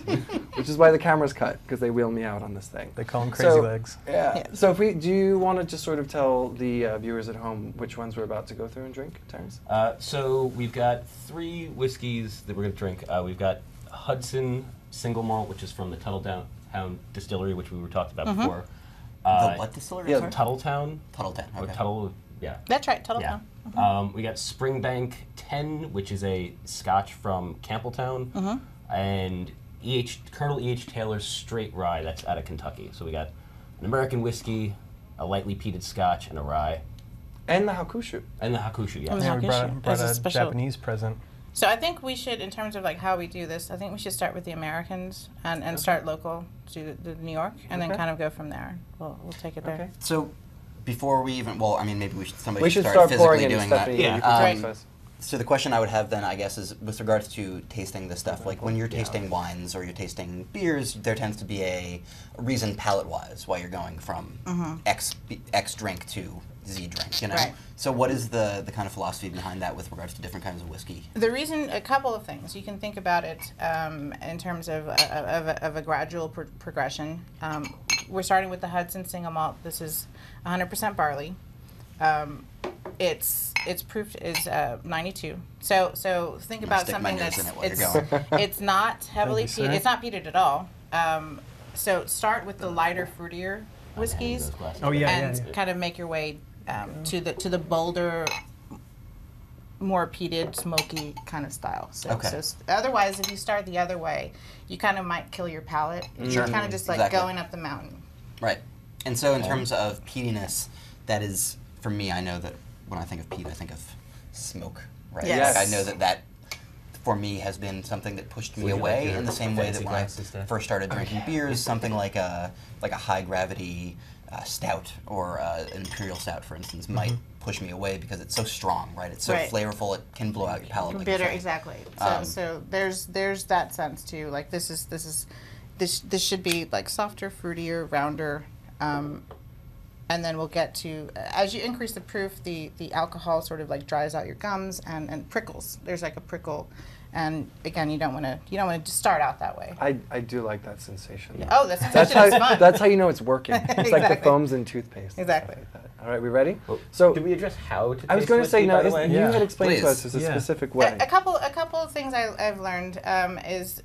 Which is why the camera's cut, because they wheel me out on this thing. They call them crazy So- legs. Yeah. Yeah. So do you want to just sort of tell the viewers at home which ones we're about to go through and drink, Terrence? So we've got 3 whiskeys that we're going to drink. We've got Hudson Single Malt, which is from the Tuttletown Distillery, which we were talked about before. the what distillery? yeah, sorry? Tuttletown. Tuttletown. Or Okay. Tuttle, yeah. That's right, Tuttletown. Yeah. We got Springbank 10, which is a Scotch from Campbelltown, and Colonel E.H. Taylor's Straight Rye, that's out of Kentucky. So we got an American whiskey, a lightly peated Scotch, and a rye, And the Hakushu. and the Hakushu. Yeah. Oh, Yeah, we Hakushu. brought As a a special- Japanese present. So I think we should, in terms of like how we do this, I think we should start with the Americans and start local to the New York, and then Okay. kind of go from there. We'll take it there. Okay. So before we even, well, I mean, maybe somebody We should should start start pouring physically in, doing Stephanie. that. Yeah. You can Right. taste us. So the question I would have then, I guess, is with regards to tasting this stuff. Like when you're tasting wines or you're tasting beers, there tends to be a reason palate-wise why you're going from X drink to Z drink. You know. Right. So what is the kind of philosophy behind that with regards to different kinds of whiskey? The reason, a couple of things. You can think about it in terms of a gradual progression. We're starting with the Hudson Single Malt. This is 100% barley. Its proof is 92. So think I'm gonna about stick my something nose that's in it while you're going. it's not heavily Thank you, peated. sir. It's not peated at all. So start with the lighter, fruitier whiskeys, Oh yeah, and yeah. kind of make your way to the bolder, more peated, smoky kind of style. So, Okay. Otherwise, if you start the other way, you kind of might kill your palate. Sure. You're kind of just like Exactly. going up the mountain. Right. And so in terms of peatiness, that is, for me, I know that when I think of peat, I think of smoke, right? Yes. Like, I know that for me, has been something that pushed me Would you like away your in the same way that fancy when I glasses, Steph? first started drinking beers, something like a high gravity stout or an imperial stout, for instance, might push me away because it's so strong, right? It's so flavorful, it can blow out your palate. Like Bitter, exactly. So there's that sense too. Like this should be like softer, fruitier, rounder, and then we'll get to as you increase the proof, the alcohol sort of like dries out your gums and prickles. There's like a prickle. And again, you don't want to start out that way. I do like that sensation. Yeah. Oh, the sensation is fun. That's how you know it's working. It's Exactly. like the foams in toothpaste. Exactly. Like that. All right, we ready? Well, So did we address how to? I was taste going to say whiskey, no. by the way? You had explained to Please. us there's a specific way. A couple of things I've learned is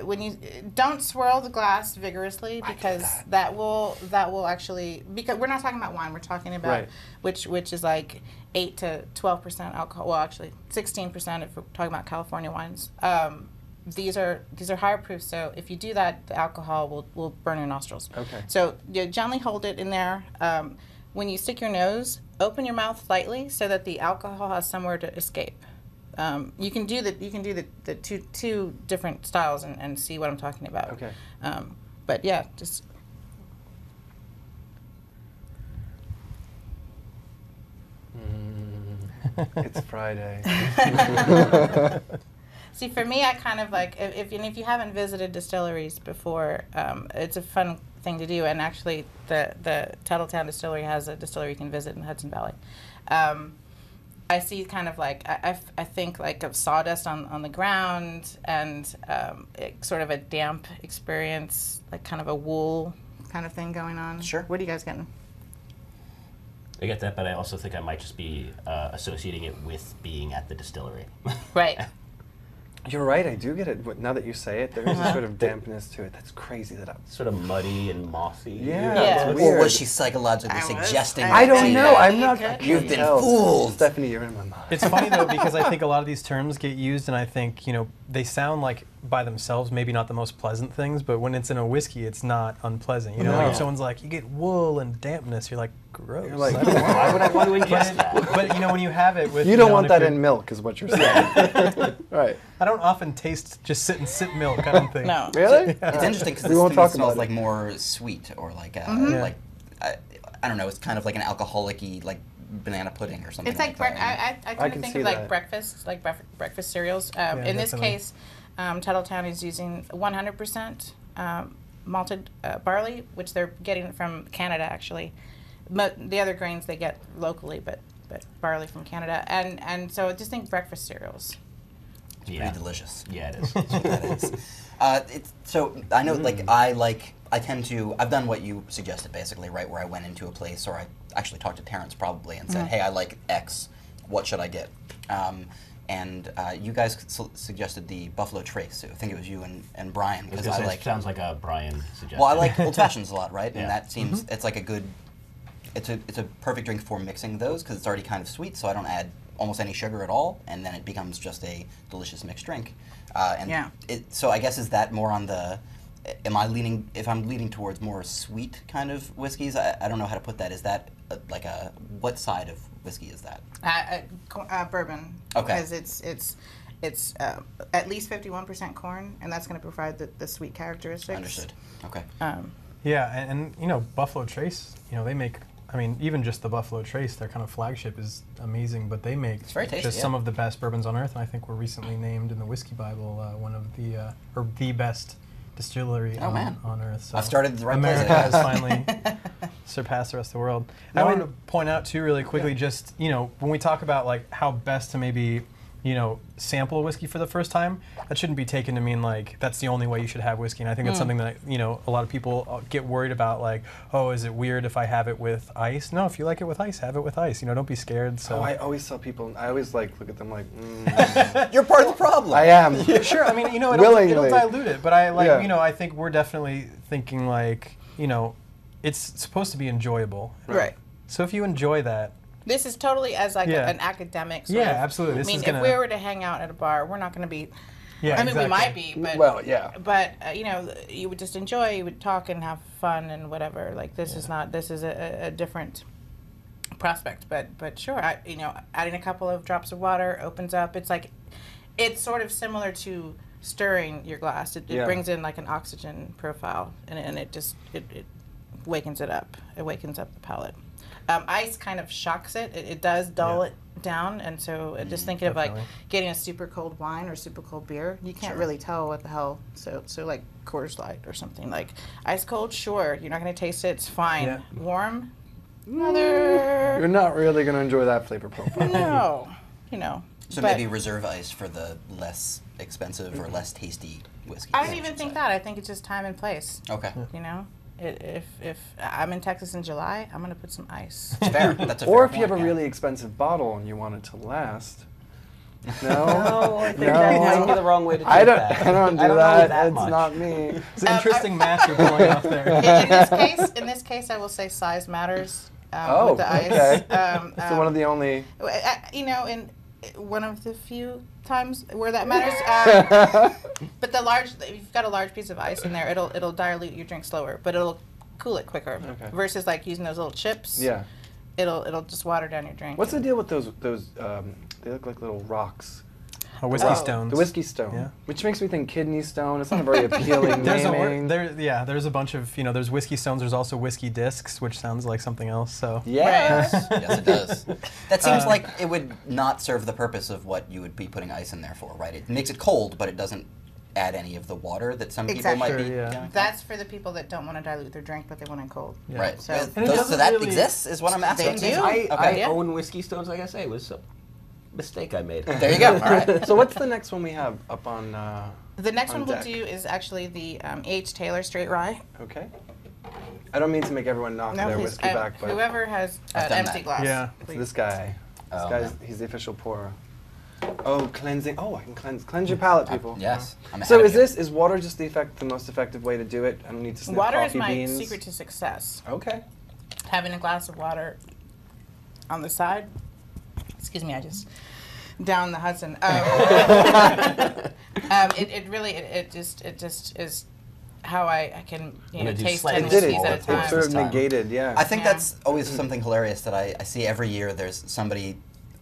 when you don't swirl the glass vigorously because that will actually, because we're not talking about wine, we're talking about which is like 8 to 12% alcohol. Well, actually 16% if we're talking about California wines. These are higher proof, so if you do that, the alcohol will burn your nostrils. Okay. So you gently hold it in there. When you stick your nose, open your mouth slightly so that the alcohol has somewhere to escape. You can do the two different styles and see what I'm talking about. Okay. But yeah, just. It's Friday. See, for me, I kind of like if you haven't visited distilleries before, it's a fun thing to do. And actually, the Tuttletown Distillery has a distillery you can visit in Hudson Valley. I see kind of like I think like of sawdust on the ground and sort of a damp experience, like kind of a wool kind of thing going on. Sure. What are you guys getting? I get that, but I also think I might just be associating it with being at the distillery. Right. You're right. I do get it. Now that you say it, there is a sort of dampness to it. That's crazy. Sort of muddy and mossy. Yeah. Yeah. It's Or weird. was she psychologically I was. suggesting I I that to don't you? know. I'm You not. could. I can't You've been tell. fooled. Stephanie, you're in my mind. It's funny though because I think a lot of these terms get used, and I think they sound like by themselves maybe not the most pleasant things, but when it's in a whiskey, it's not unpleasant. Like No. if someone's like, you get wool and dampness, you're like, gross. You're like, I don't want Why would I want to ingest that? But when you have it with You don't know, want and if that you're- in milk, is what you're saying. Right. I don't often taste just sit and sip milk. I don't think. No. Really? It's interesting because We this won't to me talk smells about like it. more sweet or like Yeah. like I don't know. It's kind of like an alcoholic-y like banana pudding or something. It's like that. I I kind can of think see of like that. breakfast, like breakfast cereals. In this definitely. case, Tuttletown is using 100% malted barley, which they're getting from Canada actually. The other grains they get locally, but barley from Canada, and so just think breakfast cereals. Yeah. Pretty delicious. Yeah, it is. That's what that is. So I know, I tend to, I've done what you suggested basically, right, where I went into a place, or I actually talked to Terrence probably and said, hey, I like X, what should I get? And you guys suggested the Buffalo Trace. I think it was you and Brian, because I like. Sounds like a Brian suggestion. Well, I like old fashions a lot, right? And Yeah. that seems it's like a good. It's a perfect drink for mixing those because it's already kind of sweet, so I don't add almost any sugar at all, and then it becomes just a delicious mixed drink. So I guess is that more on the. If I'm leaning towards more sweet kind of whiskeys, I don't know how to put that. Is that what side of whiskey is that? Bourbon. Okay. Because it's at least 51% corn, and that's going to provide the sweet characteristics. Understood. Okay. Yeah, and Buffalo Trace, they make. I mean, even just the Buffalo Trace, their kind of flagship is amazing, but they make It's very tasty, just yeah. some of the best bourbons on earth, and I think we're recently named in the Whiskey Bible one of the best distillery Oh, man. on earth. So I've started at the right America place. has finally surpassed the rest of the world. I wanted to point out too, really quickly, just when we talk about like how best to maybe sample a whiskey for the first time, that shouldn't be taken to mean like that's the only way you should have whiskey. And I think that's something that a lot of people get worried about, like, oh, is it weird if I have it with ice? No, if you like it with ice, have it with ice. Don't be scared. So Oh, I always tell people. I always look at them like. You're part of the problem. I am. sure. I mean, it'll Willingly. dilute it, but I like, Yeah. I think we're definitely thinking like, it's supposed to be enjoyable. Right. So if you enjoy that, This is totally as like Yeah. an academic sort Yeah, of. absolutely. This I mean, is if gonna- we were to hang out at a bar, we're not going to be. yeah, I mean, exactly. we might be, but Well, yeah. But you would just enjoy. You would talk and have fun and whatever. Like this is not. This is a different prospect. But sure, adding a couple of drops of water opens up. It's sort of similar to stirring your glass. It Yeah. brings in like an oxygen profile, and it just wakens it up. It wakens up the palate. Ice kind of shocks it. It does dull it down, and so just thinking of like getting a super cold wine or super cold beer, you can't really tell what the hell. So like Coors Light or something like ice cold. Sure, you're not going to taste it. It's fine. Yeah. Warm, mother. You're not really going to enjoy that flavor profile. No, you know. So but maybe reserve ice for the less expensive or less tasty whiskey. I don't even think that. I think it's just time and place. Okay. You know, if I'm in Texas in July, I'm going to put some ice. It's fair. That's a fair Or if you have point, a yeah. really expensive bottle and you want it to last. No, No, I think No. that might be the wrong way to do I don't. that. I don't do know that. that It's much. not me. It's an interesting match you're pulling off there. In this case, I will say size matters Oh, with the ice. okay. So one of the only. You know, in one of the few times where that matters. But if you've got a large piece of ice in there, it'll dilute your drink slower, but it'll cool it quicker. Okay. Versus like using those little chips. Yeah. It'll just water down your drink. What's the deal with those? They look like little rocks. Whiskey Oh. stones. The whiskey stone, Yeah. which makes me think kidney stone. It's not a very appealing There's a naming. there's a bunch of there's whiskey stones. There's also whiskey discs, which sounds like something else. So Yes. Yes, it does. That seems like it would not serve the purpose of what you would be putting ice in there for, right? It makes it cold, but it doesn't add any of the water that some people might Exactly. be. Sure, yeah. doing. That's for the people that don't want to dilute their drink, but they want it cold. Yeah. Right. So- Yeah, And it so doesn't that really- exists is what I'm asking. They do. I Okay. Yeah. own whiskey stones, like I say. It was a mistake I made. There you go. All right. So what's the next one we have up on? The next On one we'll deck. do is actually the A.H. Taylor Straight Rye. Okay. I don't mean to make everyone knock No, their please. whiskey back, but Whoever has I've an done empty that. glass. Yeah. it's please. this guy. This Oh, guy's no. he's the official pourer. Oh, cleansing. Oh, I can cleanse your palate, people. Yes. I'm So ahead is of you. is water just the most effective way to do it? I don't need to sniff Water is coffee my beans. secret to success. Okay. Having a glass of water on the side. Excuse me, I just down the Hudson. It just is how I can Gonna do taste slightly 10 It did it. whiskeys at a It time. sort of This time. negated, yeah. I think Yeah. that's always something hilarious that I see every year. There's somebody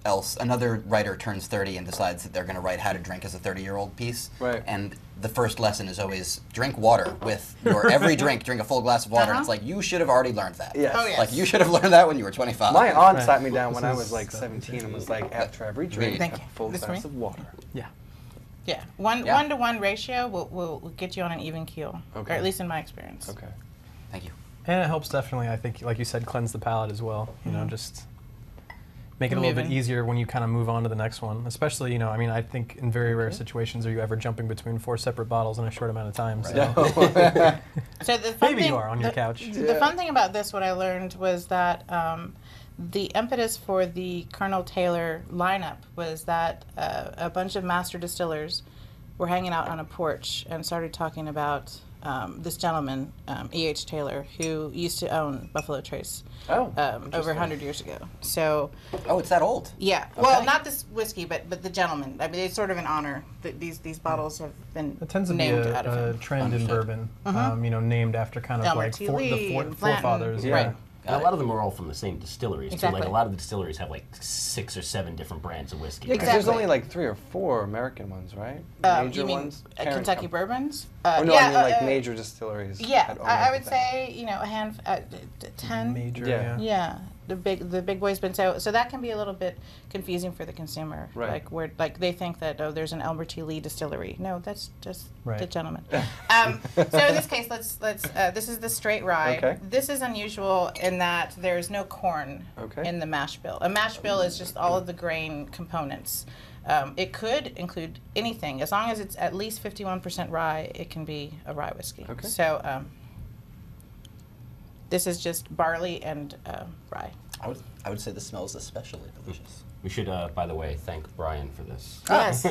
else, another writer turns 30 and decides that they're going to write How to Drink as a 30-year-old piece. Right. And the first lesson is always drink water with your every drink. Drink a full glass of water. And it's like, you should have already learned that. Yes. Oh, yes. Like, you should have learned that when you were 25. My aunt Right. sat me down when I This was is like stuff 17 and was like, after every drink, Thank a you. full This glass for me? of water. Yeah, one Yeah. 1-to-1 ratio will get you on an even keel, Okay. or at least in my experience. Okay. Thank you. And it helps definitely, I think, like you said, cleanse the palate as well. Just make it a little bit Moving. easier when you kind of move on to the next one. Especially, I mean, I think in very rare situations are you ever jumping between 4 separate bottles in a short amount of time. So. So the fun Maybe thing, you are on your couch. The fun thing about this, what I learned was that the impetus for the Colonel Taylor lineup was that a bunch of master distillers were hanging out on a porch and started talking about this gentleman, E.H. Taylor, who used to own Buffalo Trace Oh, over 100 years ago. So, Oh, it's that old. yeah. Well, Okay. not this whiskey, but the gentleman. I mean, it's sort of an honor that these bottles have been It tends to be named out of a him. trend in Understood. bourbon, named after kind of Elmer like T. the Lee and Blanton. forefathers. Yeah. Right. And a lot of them are all from the same distilleries, too. Exactly. Like, a lot of the distilleries have, like, 6 or 7 different brands of whiskey. Yeah, 'cause right? there's Exactly. only like 3 or 4 American ones, right? Major You mean ones. Kentucky bourbons? Oh no, yeah, I mean like major distilleries. Yeah, that own I would everything. say a hand 10. Major, Yeah. yeah. Yeah, the big boys, but so that can be a little bit confusing for the consumer. Right. Like where they think that there's an Elmer T. Lee distillery. No, that's just the Right. gentleman. So in this case, let's this is the straight rye. Okay. This is unusual in that there's no corn Okay. in the mash bill. A mash bill is just all of the grain components. It could include anything as long as it's at least 51% rye. It can be a rye whiskey. Okay. So this is just barley and rye. I would say this smells especially delicious. We should, by the way, thank Brian for this. Yes.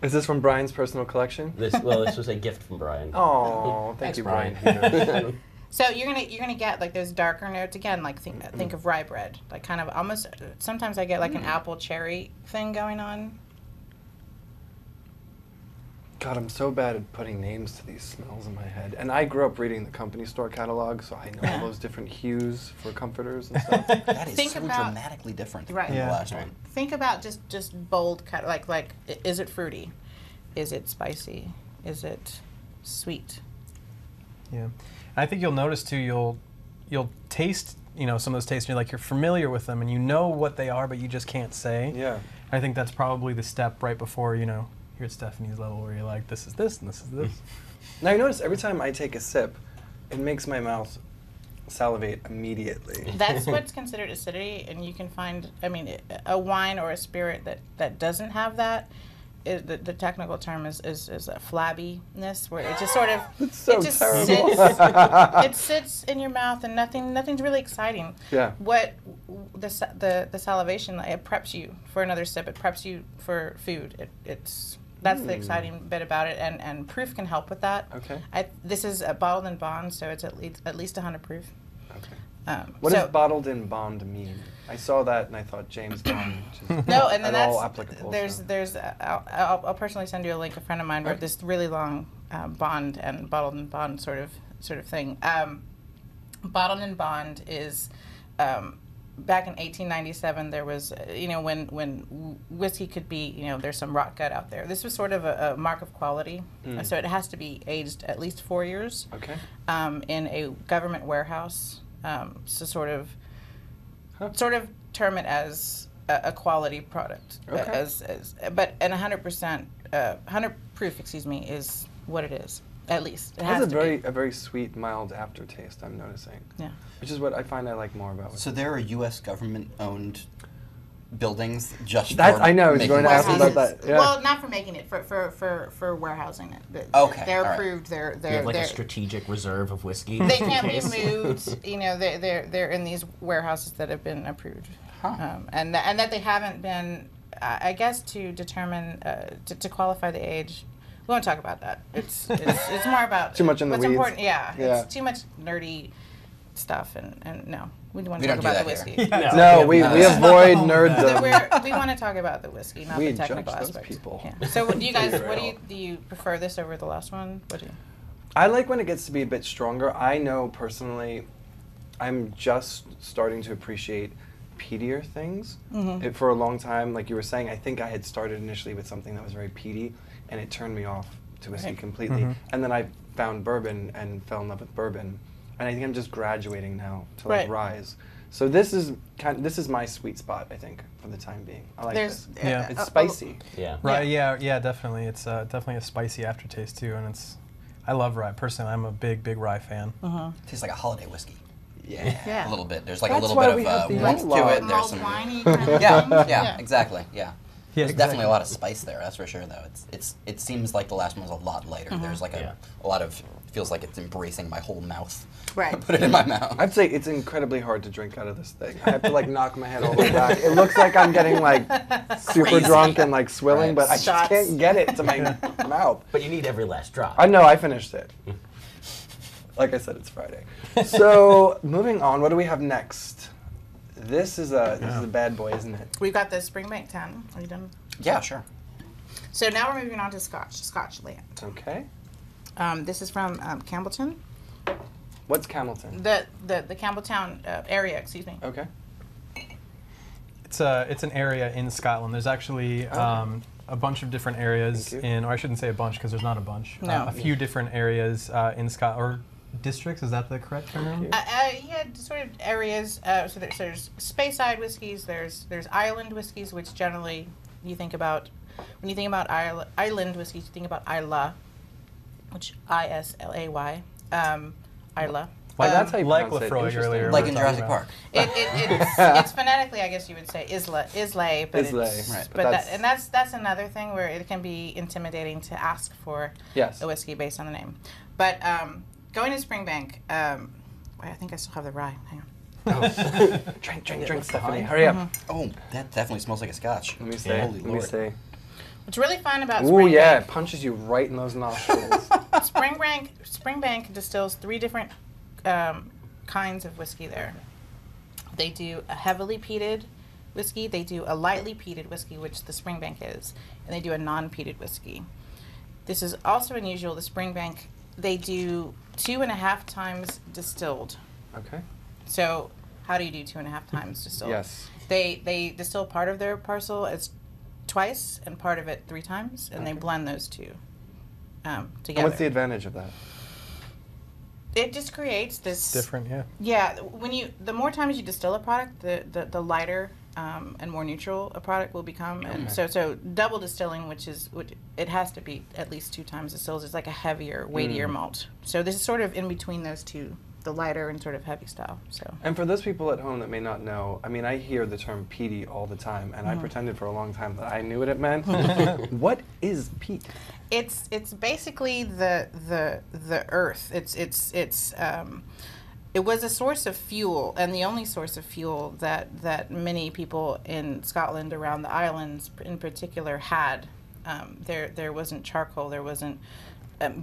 Is this from Brian's personal collection? This was a gift from Brian. Oh, thank Thanks, you, Brian. Brian. So you're gonna get like those darker notes again, like think of rye bread, like kind of almost. Sometimes I get like an apple cherry thing going on. God, I'm so bad at putting names to these smells in my head. And I grew up reading the company store catalog, so I know all those different hues for comforters and stuff. That is Think so about- dramatically different Right. than Yeah. the last one. Think about just bold cut, like is it fruity, is it spicy, is it sweet? Yeah, I think you'll notice too. you'll taste, some of those tastes, and you're familiar with them, and you know what they are, but you just can't say. Yeah. I think that's probably the step right before, you're at Stephanie's level where you're like, this is this, and this is this. Now, you notice every time I take a sip, it makes my mouth salivate immediately. That's what's considered acidity, and you can find, a wine or a spirit that doesn't have that. The technical term is a flabbiness, where it just sort of It's so it just terrible. sits it sits in your mouth, and nothing's really exciting. Yeah. What the salivation, it preps you for another sip. It preps you for food. That's the exciting bit about it, and proof can help with that. Okay. This is a bottled in bond, so it's at least 100 proof. Okay. What does bottled in bond mean? I saw that and I thought James Bond, which is No, and then at all that's applicable. there's I'll personally send you a link. A friend of mine wrote this really long bond and bottled in bond sort of thing. Bottled in bond is back in 1897. There was when whiskey could be there's some rot gut out there. This was sort of a mark of quality, so it has to be aged at least 4 years. Okay. In a government warehouse, so sort of term it as a quality product. Okay. But 100%, 100 proof, is what it is. At least it has It has to be. a very sweet, mild aftertaste, I'm noticing. Yeah. Which is what I find I like more about it. So there are U.S. government-owned buildings just That for I know. I was making going to ask whiskey? about that. Yeah. Well, not for making it, for warehousing it. Okay, They're all right. approved. They're You have like a they're strategic reserve of whiskey. they can't be moved. They're in these warehouses that have been approved, Huh. and that they haven't been, I guess, to determine to qualify the age. We won't talk about that. It's more about Too much in the what's weeds. important. Yeah, Yeah. it's too much nerdy stuff, and no, we want We to talk don't do about the that whiskey. Yeah. No, we Yeah. avoid No. nerddom. We want to talk about the whiskey, not We the technical judge those aspects. people. Yeah. So, do you guys? Very What well. do you prefer this over the last one? What do you? I like when it gets to be a bit stronger. I know personally, I'm just starting to appreciate peatier things. For a long time, like you were saying, I think I had started initially with something that was very peaty, and it turned me off to whiskey Right. completely. And then I found bourbon and fell in love with bourbon, and I think I'm just graduating now to like Right. rise. So this is my sweet spot, I think, for the time being. I like There's this. Yeah. It's spicy. Yeah. Right, yeah, definitely. It's definitely a spicy aftertaste too, and I love rye. Personally, I'm a big rye fan. Tastes like a holiday whiskey. Yeah. Yeah. A little bit. There's like That's a little why bit we have of the warmth Yellow. to it. There's Mulled some. winey kind of Yeah, thing. yeah, exactly. Yeah. Yeah, There's definitely a lot of spice there. That's for sure, though. It seems like the last one was a lot lighter. There's like a lot of. Feels like it's embracing my whole mouth. Right. Put it in my mouth. I'd say it's incredibly hard to drink out of this thing. I have to like knock my head all the way back. It looks like I'm getting like super Crazy. drunk and like swilling, Right. but I just Shots. can't get it to my mouth. But you need every last drop. I know, I finished it. Like I said, it's Friday. So moving on, what do we have next? This is a bad boy, isn't it? We've got the Springbank 10. Are you done? Yeah, sure. So now we're moving on to Scotchland. Okay. This is from Campbelltown. What's Campbelltown? The Campbelltown area. Excuse me. Okay. It's an area in Scotland. There's actually a bunch of different areas Thank you. in, or I shouldn't say a bunch because there's not a bunch. No. A few different areas in Scotland, or districts. Is that the correct term? Yeah, sort of areas. So there's Speyside whiskeys. There's island whiskeys, which generally you think about when you think about island whiskeys. You think about Islay, which Islay. Islay. Well, that's how you Like pronounce it. Lefroy Interesting. earlier. Like we in were talking Jurassic about. Park. It's phonetically, I guess you would say Islay, but Islay, it's right, but but that's another thing where it can be intimidating to ask for Yes. a whiskey based on the name. But going to Springbank, I think I still have the rye. Hang on. Drink, Stephanie. Hurry up. Oh, that definitely smells like a scotch. Let me see. Holy Let me Lord. see. What's really fun about Ooh, Springbank, yeah, it punches you right in those nostrils. Springbank distills 3 different kinds of whiskey there. They do a heavily peated whiskey, they do a lightly peated whiskey, which the Springbank is, and they do a non-peated whiskey. This is also unusual. The Springbank, they do 2.5 times distilled. Okay. So how do you do 2.5 times distilled? Yes. They distill part of their parcel as twice and part of it 3 times, and they Okay. blend those two And together. what's the advantage of that? It just creates this Different, yeah. Yeah, the more times you distill a product, the lighter and more neutral a product will become. And so double distilling, which it has to be at least 2 times distilled, is like a heavier, weightier malt. So this is sort of in between those two, the lighter and sort of heavy style. So. And for those people at home that may not know, I mean, I hear the term peaty all the time, and I pretended for a long time that I knew what it meant. What is peat? It's basically the earth. It was a source of fuel, and the only source of fuel that many people in Scotland, around the islands in particular, had. There wasn't charcoal, there wasn't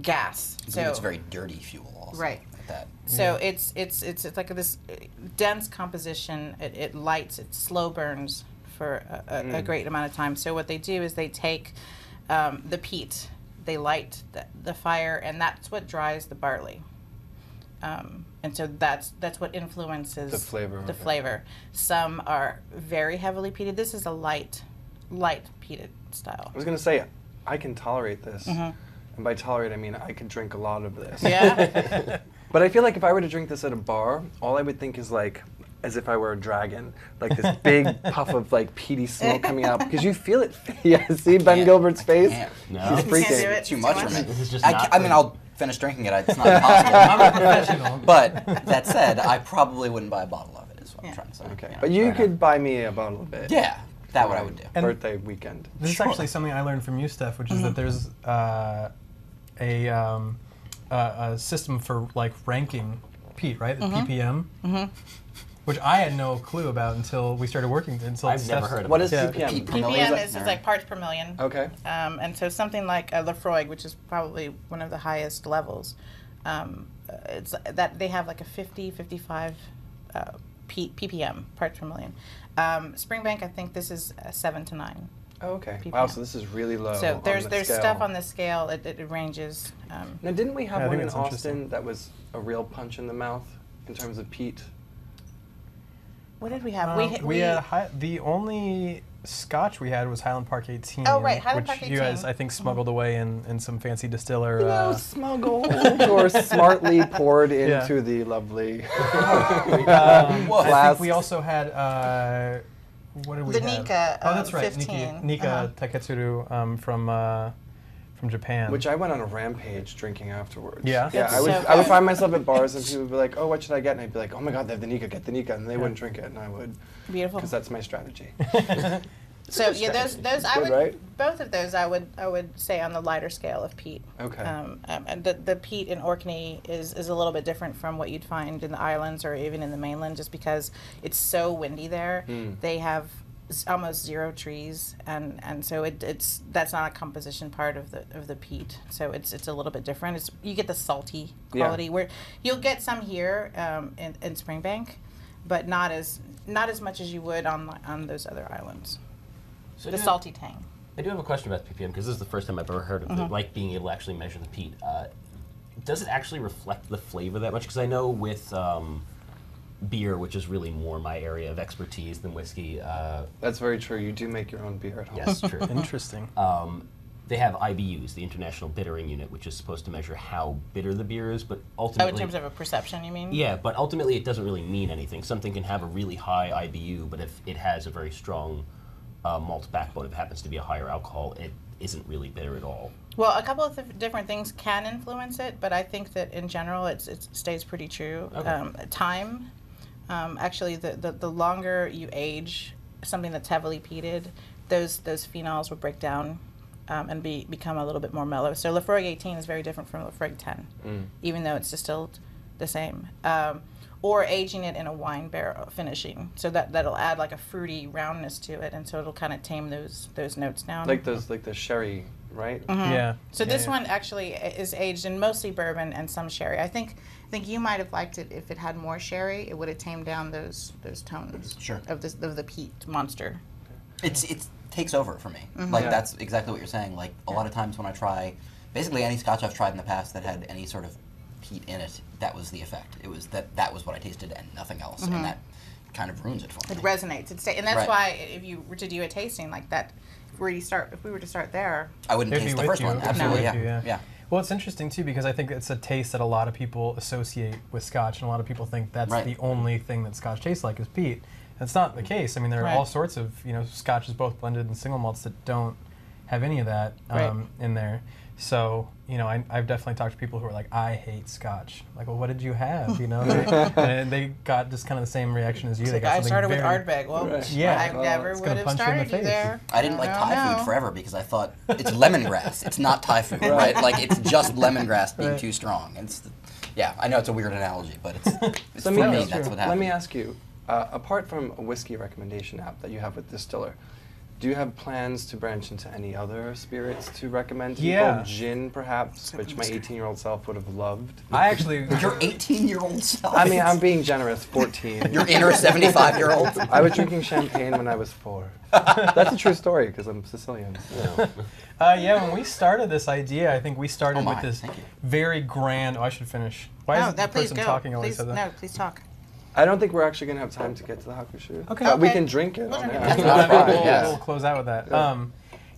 gas. So it's very dirty fuel also. Right. Like that. So it's like this dense composition. It lights, it slow burns for a great amount of time. So what they do is they take the peat, they light the fire, and that's what dries the barley. And so that's what influences The flavor. the flavor. Some are very heavily peated. This is a light peated style. I was going to say, I can tolerate this. And by tolerate, I mean I could drink a lot of this. Yeah. But I feel like if I were to drink this at a bar, all I would think is like, as if I were a dragon, like this big puff of like peaty smoke coming out, because you feel it. Yeah, see Ben Gilbert's face? No. He's Can't freaking. do it. Too much for me. This is just I not mean, for- I'll finish drinking it. It's not possible. I'm a professional. But that said, I probably wouldn't buy a bottle of it, is what I'm Yeah. trying to say. Okay, Yeah, but you fair could buy me a bottle of it. enough. Yeah, that what I would do. And- Birthday weekend. This is actually something I learned from you, Steph, which is that there's a system for like ranking peat, right? The ppm, which I had no clue about until we started working. Until I've Steph- never heard of What it. is Yeah. ppm? Peat per million? ppm is like parts per million. Okay. And so something like Lefroy, which is probably one of the highest levels, it's that they have like a 55 ppm, parts per million. Springbank, I think this is 7 to 9. Oh, okay. ppm. Wow, so this is really low. So on there's the scale. stuff on the scale. It ranges. Now, didn't we have Yeah, I one think in that's interesting. Austin that was a real punch in the mouth in terms of peat? What did we have? we had the only Scotch we had was Highland Park 18. Oh, right, Highland which Park you guys 18. I think smuggled away in some fancy distiller. Smuggled or smartly poured into the lovely I glass. think we also had what did we The have? Nika, Oh, that's right, 15. Nika Taketsuru from Japan. Which I went on a rampage drinking afterwards. Yeah? Yeah, That's I would so I would good. find myself at bars and people would be like, oh, what should I get? And I'd be like, oh my God, they have the Nika, get the Nika. And they wouldn't drink it, and I would, Beautiful. because that's my strategy. So yeah, those I Good, would right? both of those I would say on the lighter scale of peat. Okay. And the peat in Orkney is a little bit different from what you'd find in the islands or even in the mainland, just because it's so windy there. They have almost 0 trees, and so that's not a composition part of the peat. So it's a little bit different. You get the salty quality where you'll get some here in Springbank, but not as much as you would on those other islands. So The salty tang. I do have a question about ppm because this is the first time I've ever heard of it, like being able to actually measure the peat. Does it actually reflect the flavor that much? Because I know with beer, which is really more my area of expertise than whiskey. That's very true. You do make your own beer at home. Yes, true. Interesting. They have IBUs, the International Bittering Unit, which is supposed to measure how bitter the beer is, but Oh, ultimately... in terms of a perception, you mean? Yeah, but ultimately it doesn't really mean anything. Something can have a really high IBU, but if it has a very strong malt backbone, if it happens to be a higher alcohol, it isn't really bitter at all. Well, a couple of different things can influence it, but I think that in general it stays pretty true. Okay. Time, actually, the longer you age something that's heavily peated, those phenols will break down and become a little bit more mellow. So Lefroy 18 is very different from Lefroy 10, even though it's distilled the same. Or aging it in a wine barrel finishing, so that'll add like a fruity roundness to it, and so it'll kind of tame those notes down. Like the sherry, right? Yeah. So Yeah, this yeah. one actually is aged in mostly bourbon and some sherry. I think you might have liked it if it had more sherry. It would have tamed down those tones Sure. of the peat monster. It takes over for me. Like that's exactly what you're saying. Like a lot of times when I try, basically any Scotch I've tried in the past that had any sort of peat in it, that was the effect. It was that was what I tasted and nothing else, and that kind of ruins it for me. It resonates. And that's Right. why if you were to do a tasting like that, if we were to start there, I wouldn't It'd taste be the with first you. one. It'd be Absolutely, with yeah. you, yeah. Well, it's interesting too because I think it's a taste that a lot of people associate with Scotch, and a lot of people think that's Right. the only thing that Scotch tastes like is peat. That's not the case. I mean, there are all sorts of Scotches, both blended and single malts, that don't have any of that in there. So I've definitely talked to people who are like, I hate Scotch. Like, well, what did you have? And they got just kind of the same reaction as you. They got I started with Ardbeg. Well, Yeah. I never It's would gonna have punch you in the started you face. there. I didn't like Thai No. food forever because I thought it's lemongrass. It's not Thai food, right? Like it's just lemongrass being too strong. Yeah, I know it's a weird analogy, but it's So for let me. me- That's what Let happened. me ask you, apart from a whiskey recommendation app that you have with Distiller, do you have plans to branch into any other spirits to recommend to Yeah. people? Gin, perhaps, which my 18-year-old self would have loved. I actually. Your 18-year-old self. I mean, I'm being generous, 14. Your inner 75-year-old. I was drinking champagne when I was 4. That's a true story, because I'm Sicilian. Yeah, when we started this idea, I think we started Oh my, with this thank you. very grand. Oh, I should finish. Why is the please person go. talking always Please, said that? no, please talk. I don't think we're actually going to have time to get to the hakushu. Okay. But we Okay. can drink it We'll on drink air. it. That's not a problem. We'll, Yeah. we'll close out with that.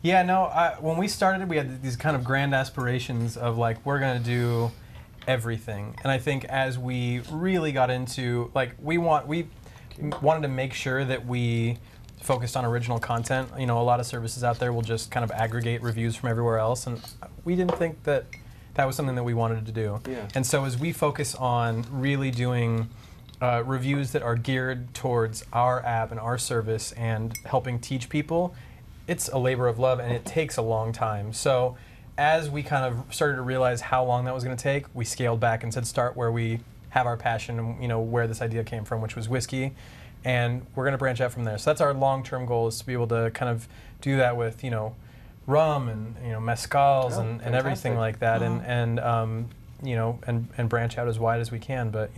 Yeah. When we started, we had these kind of grand aspirations of like, we're going to do everything. And I think as we really got into, like, we wanted to make sure that we focused on original content. A lot of services out there will just kind of aggregate reviews from everywhere else. And we didn't think that that was something that we wanted to do. Yeah. And so as we focus on really doing reviews that are geared towards our app and our service and helping teach people, it's a labor of love and it takes a long time. So as we kind of started to realize how long that was going to take, we scaled back and said start where we have our passion and where this idea came from, which was whiskey, and we're going to branch out from there. So that's our long-term goal, is to be able to kind of do that with rum and mezcals and everything fantastic. like that, and branch out as wide as we can. But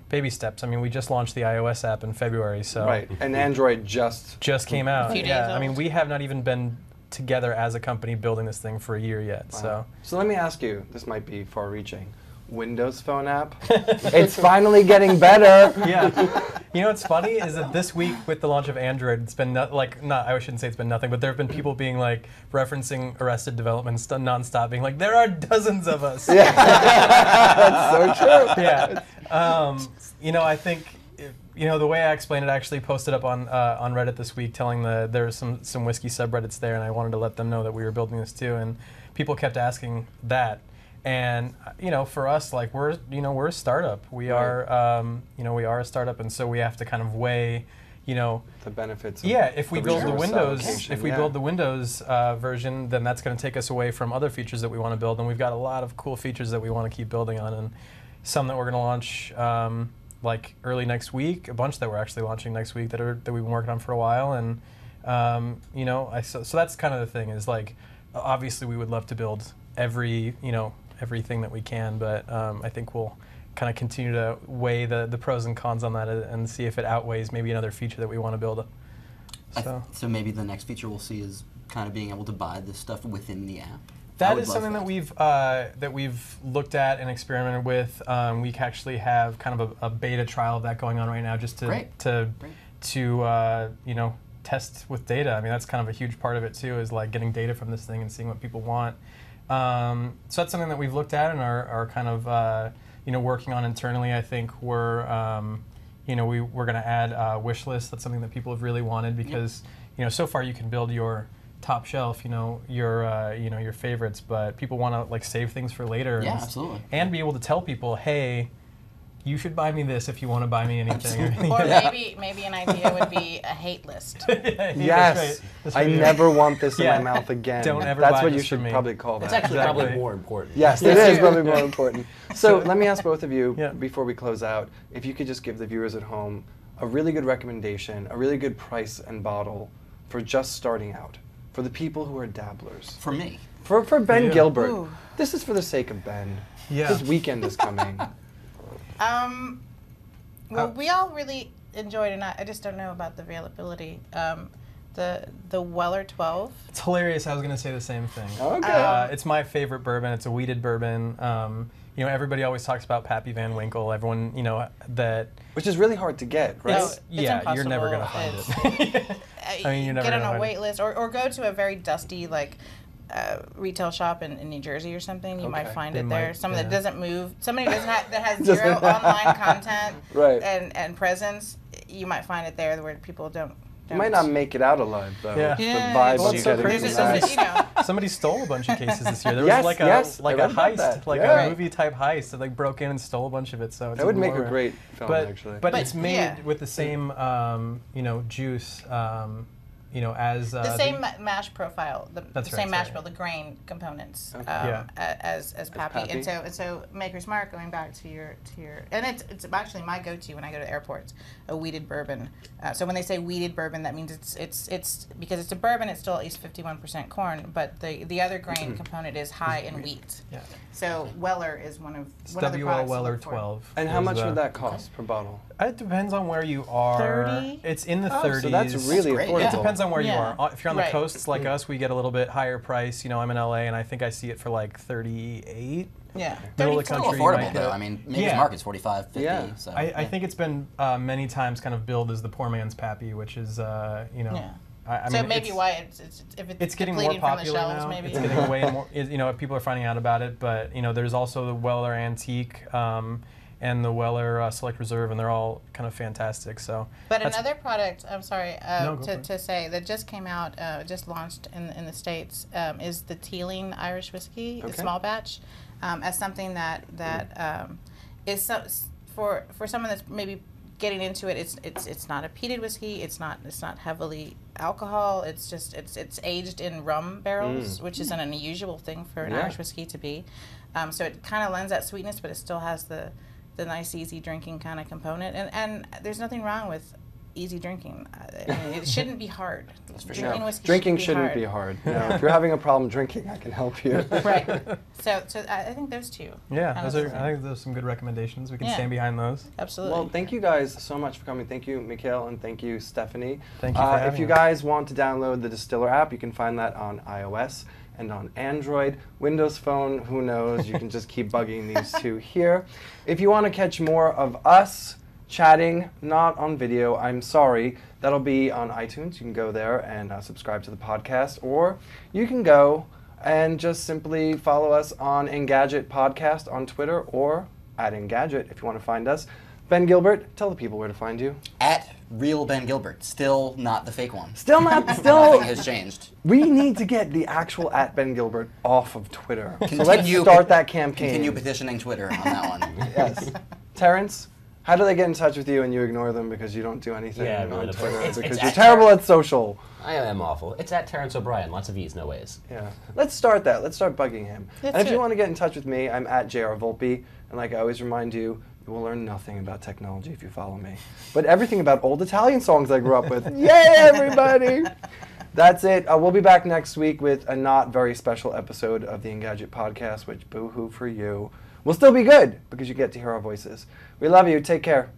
baby steps. I mean, we just launched the iOS app in February, so Right, and Android just came out. A few days Yeah, I mean, old. we have not even been together as a company building this thing for a year yet. Wow. So let me ask you, this might be far-reaching. Windows Phone app? It's finally getting better. So yeah, what's funny is that this week with the launch of Android, it's been I shouldn't say it's been nothing, but there have been people being like referencing Arrested Development nonstop, being like, there are dozens of us. Yeah, that's so true. Yeah. I think, the way I explained it, I actually posted up on Reddit this week telling there's some whiskey subreddits there, and I wanted to let them know that we were building this too, and people kept asking that. And for us, like we're a startup. We are we are a startup, and so we have to kind of weigh, The benefits of if we the build the resource Windows, allocation, if we yeah. build the Windows version, then that's going to take us away from other features that we want to build, and we've got a lot of cool features that we want to keep building on, and some that we're going to launch like early next week, a bunch that we're actually launching next week that we've been working on for a while, and so that's kind of the thing, is like obviously we would love to build everything that we can, but I think we'll kind of continue to weigh the pros and cons on that and see if it outweighs maybe another feature that we want to build. So maybe the next feature we'll see is kind of being able to buy this stuff within the app. I That would is love something that we've looked at and experimented with. We actually have kind of a beta trial of that going on right now, just to test with data. I mean, that's kind of a huge part of it too, is like getting data from this thing and seeing what people want. So that's something that we've looked at and are kind of working on internally. I think we're going to add a wish list. That's something that people have really wanted, because so far you can build your top shelf, your favorites, but people want to like save things for later. Yeah, and, absolutely. And be able to tell people, hey, you should buy me this if you want to buy me anything. Or maybe an idea would be a hate list. Yeah, Yes, that's I right. never want this in Yeah. my mouth again. Don't ever That's buy what you this from should me. probably call that. It's actually Exactly. probably more important. Yes, it Yes, is yeah. probably more important. So let me ask both of you, Yeah. before we close out, if you could just give the viewers at home a really good recommendation, a really good price and bottle for just starting out, for the people who are dabblers. For me. For Ben Yeah. Gilbert. Ooh. This is for the sake of Ben. Yeah. His weekend is coming. Well, we all really enjoyed, and I just don't know about the availability. The Weller 12. It's hilarious. I was going to say the same thing. Okay. It's my favorite bourbon. It's a weeded bourbon. Everybody always talks about Pappy Van Winkle. Everyone, that. Which is really hard to get, right? It's You're never going to impossible. find it. I mean, you're never Get gonna on a find it. wait list, or go to a very dusty, like, retail shop in New Jersey or something, you might Okay. find They it there. might, Someone that yeah. doesn't move, somebody that has zero online content Right. and presence, you might find it there where people don't. You might not make it out alive though. Yeah. The Yeah, vibe Well, you it's so get crazy. from There's that. a, you know, Somebody stole a bunch of cases this year. There Yes, was like a yes, I like a read about heist, that. like Yeah. a movie type heist that like broke in and stole a bunch of it. So it's That would even make a more- great film, but actually. but But, it's made yeah. with the same juice as the same mash profile, the That's same right, mash sorry. bill, the grain components Okay. Yeah. as Pappy. Pappy. And so Maker's Mark, going back to your and it's actually my go-to when I go to the airports, a wheated bourbon. So when they say wheated bourbon, that means it's because it's a bourbon, it's still at least 51% corn, but the other grain component is high in wheat. Yeah. So Weller is one of It's one of the WL products to Weller look for. 12. And how is much the- would that cost per bottle? It depends on where you are. 30? It's in the Oh, 30s. so that's really great, affordable. yeah. It depends on where you Yeah. are. If you're on the Right. coasts like us, we get a little bit higher price. You know, I'm in LA, and I think I see it for like 38. Yeah. Middle of the 34. It's a little country, you affordable might though. get- I mean, Maker's Yeah. Mark is 45, 50. Yeah. So I think it's been many times kind of billed as the poor man's Pappy, which is Yeah. I So mean, maybe it's, why if it's getting more depleting from the popular shelves, now. maybe. It's getting way more. People are finding out about it, but there's also the Weller Antique and the Weller Select Reserve, and they're all kind of fantastic. So, But that's- another product, I'm sorry No, go for it. to say, that just came out, just launched in the States, is the Teeling Irish Whiskey, the Okay. small batch, as something that is for someone that's maybe getting into it. It's not a peated whiskey. It's not heavily alcohol. It's just it's aged in rum barrels, which is an unusual thing for an Yeah. Irish whiskey to be. So it kind of lends that sweetness, but it still has the nice easy drinking kind of component. And there's nothing wrong with easy drinking. I mean, it shouldn't be hard. for Drinking sure. whiskey Drinking shouldn't shouldn't be hard. No, if you're having a problem drinking, I can help you. Right. So I think those two. yeah, honestly. I think those are some good recommendations. We can Yeah. stand behind those. Absolutely. Well, thank you guys so much for coming. Thank you, Mikhail, and thank you, Stephanie. Thank you for having If you us. guys want to download the Distiller app, you can find that on iOS and on Android. Windows Phone, who knows? You can just keep bugging these two here. If you want to catch more of us chatting, not on video, I'm sorry, that'll be on iTunes. You can go there and subscribe to the podcast, or you can go and just simply follow us on Engadget Podcast on Twitter, or at Engadget if you want to find us. Ben Gilbert, tell the people where to find you. At real Ben Gilbert, still not the fake one. Still not, still. Nothing has changed. We need to get the actual at Ben Gilbert off of Twitter. So let's Continue- start that campaign. Continue petitioning Twitter on that one. Yes. Terrence, how do they get in touch with you and you ignore them because you don't do anything Yeah, on really, Twitter? it's Because at you're terrible at social. I am awful. It's at Terrence O'Brien. Lots of E's, no ways. Yeah. Let's start that. Let's start bugging him. That's And if you it. want to get in touch with me, I'm at JR Volpe. And like I always remind you, you will learn nothing about technology if you follow me. But everything about old Italian songs I grew up with. Yay, everybody! That's it. We'll be back next week with a not very special episode of the Engadget podcast, which boo-hoo for you. Will still be good because you get to hear our voices. We love you. Take care.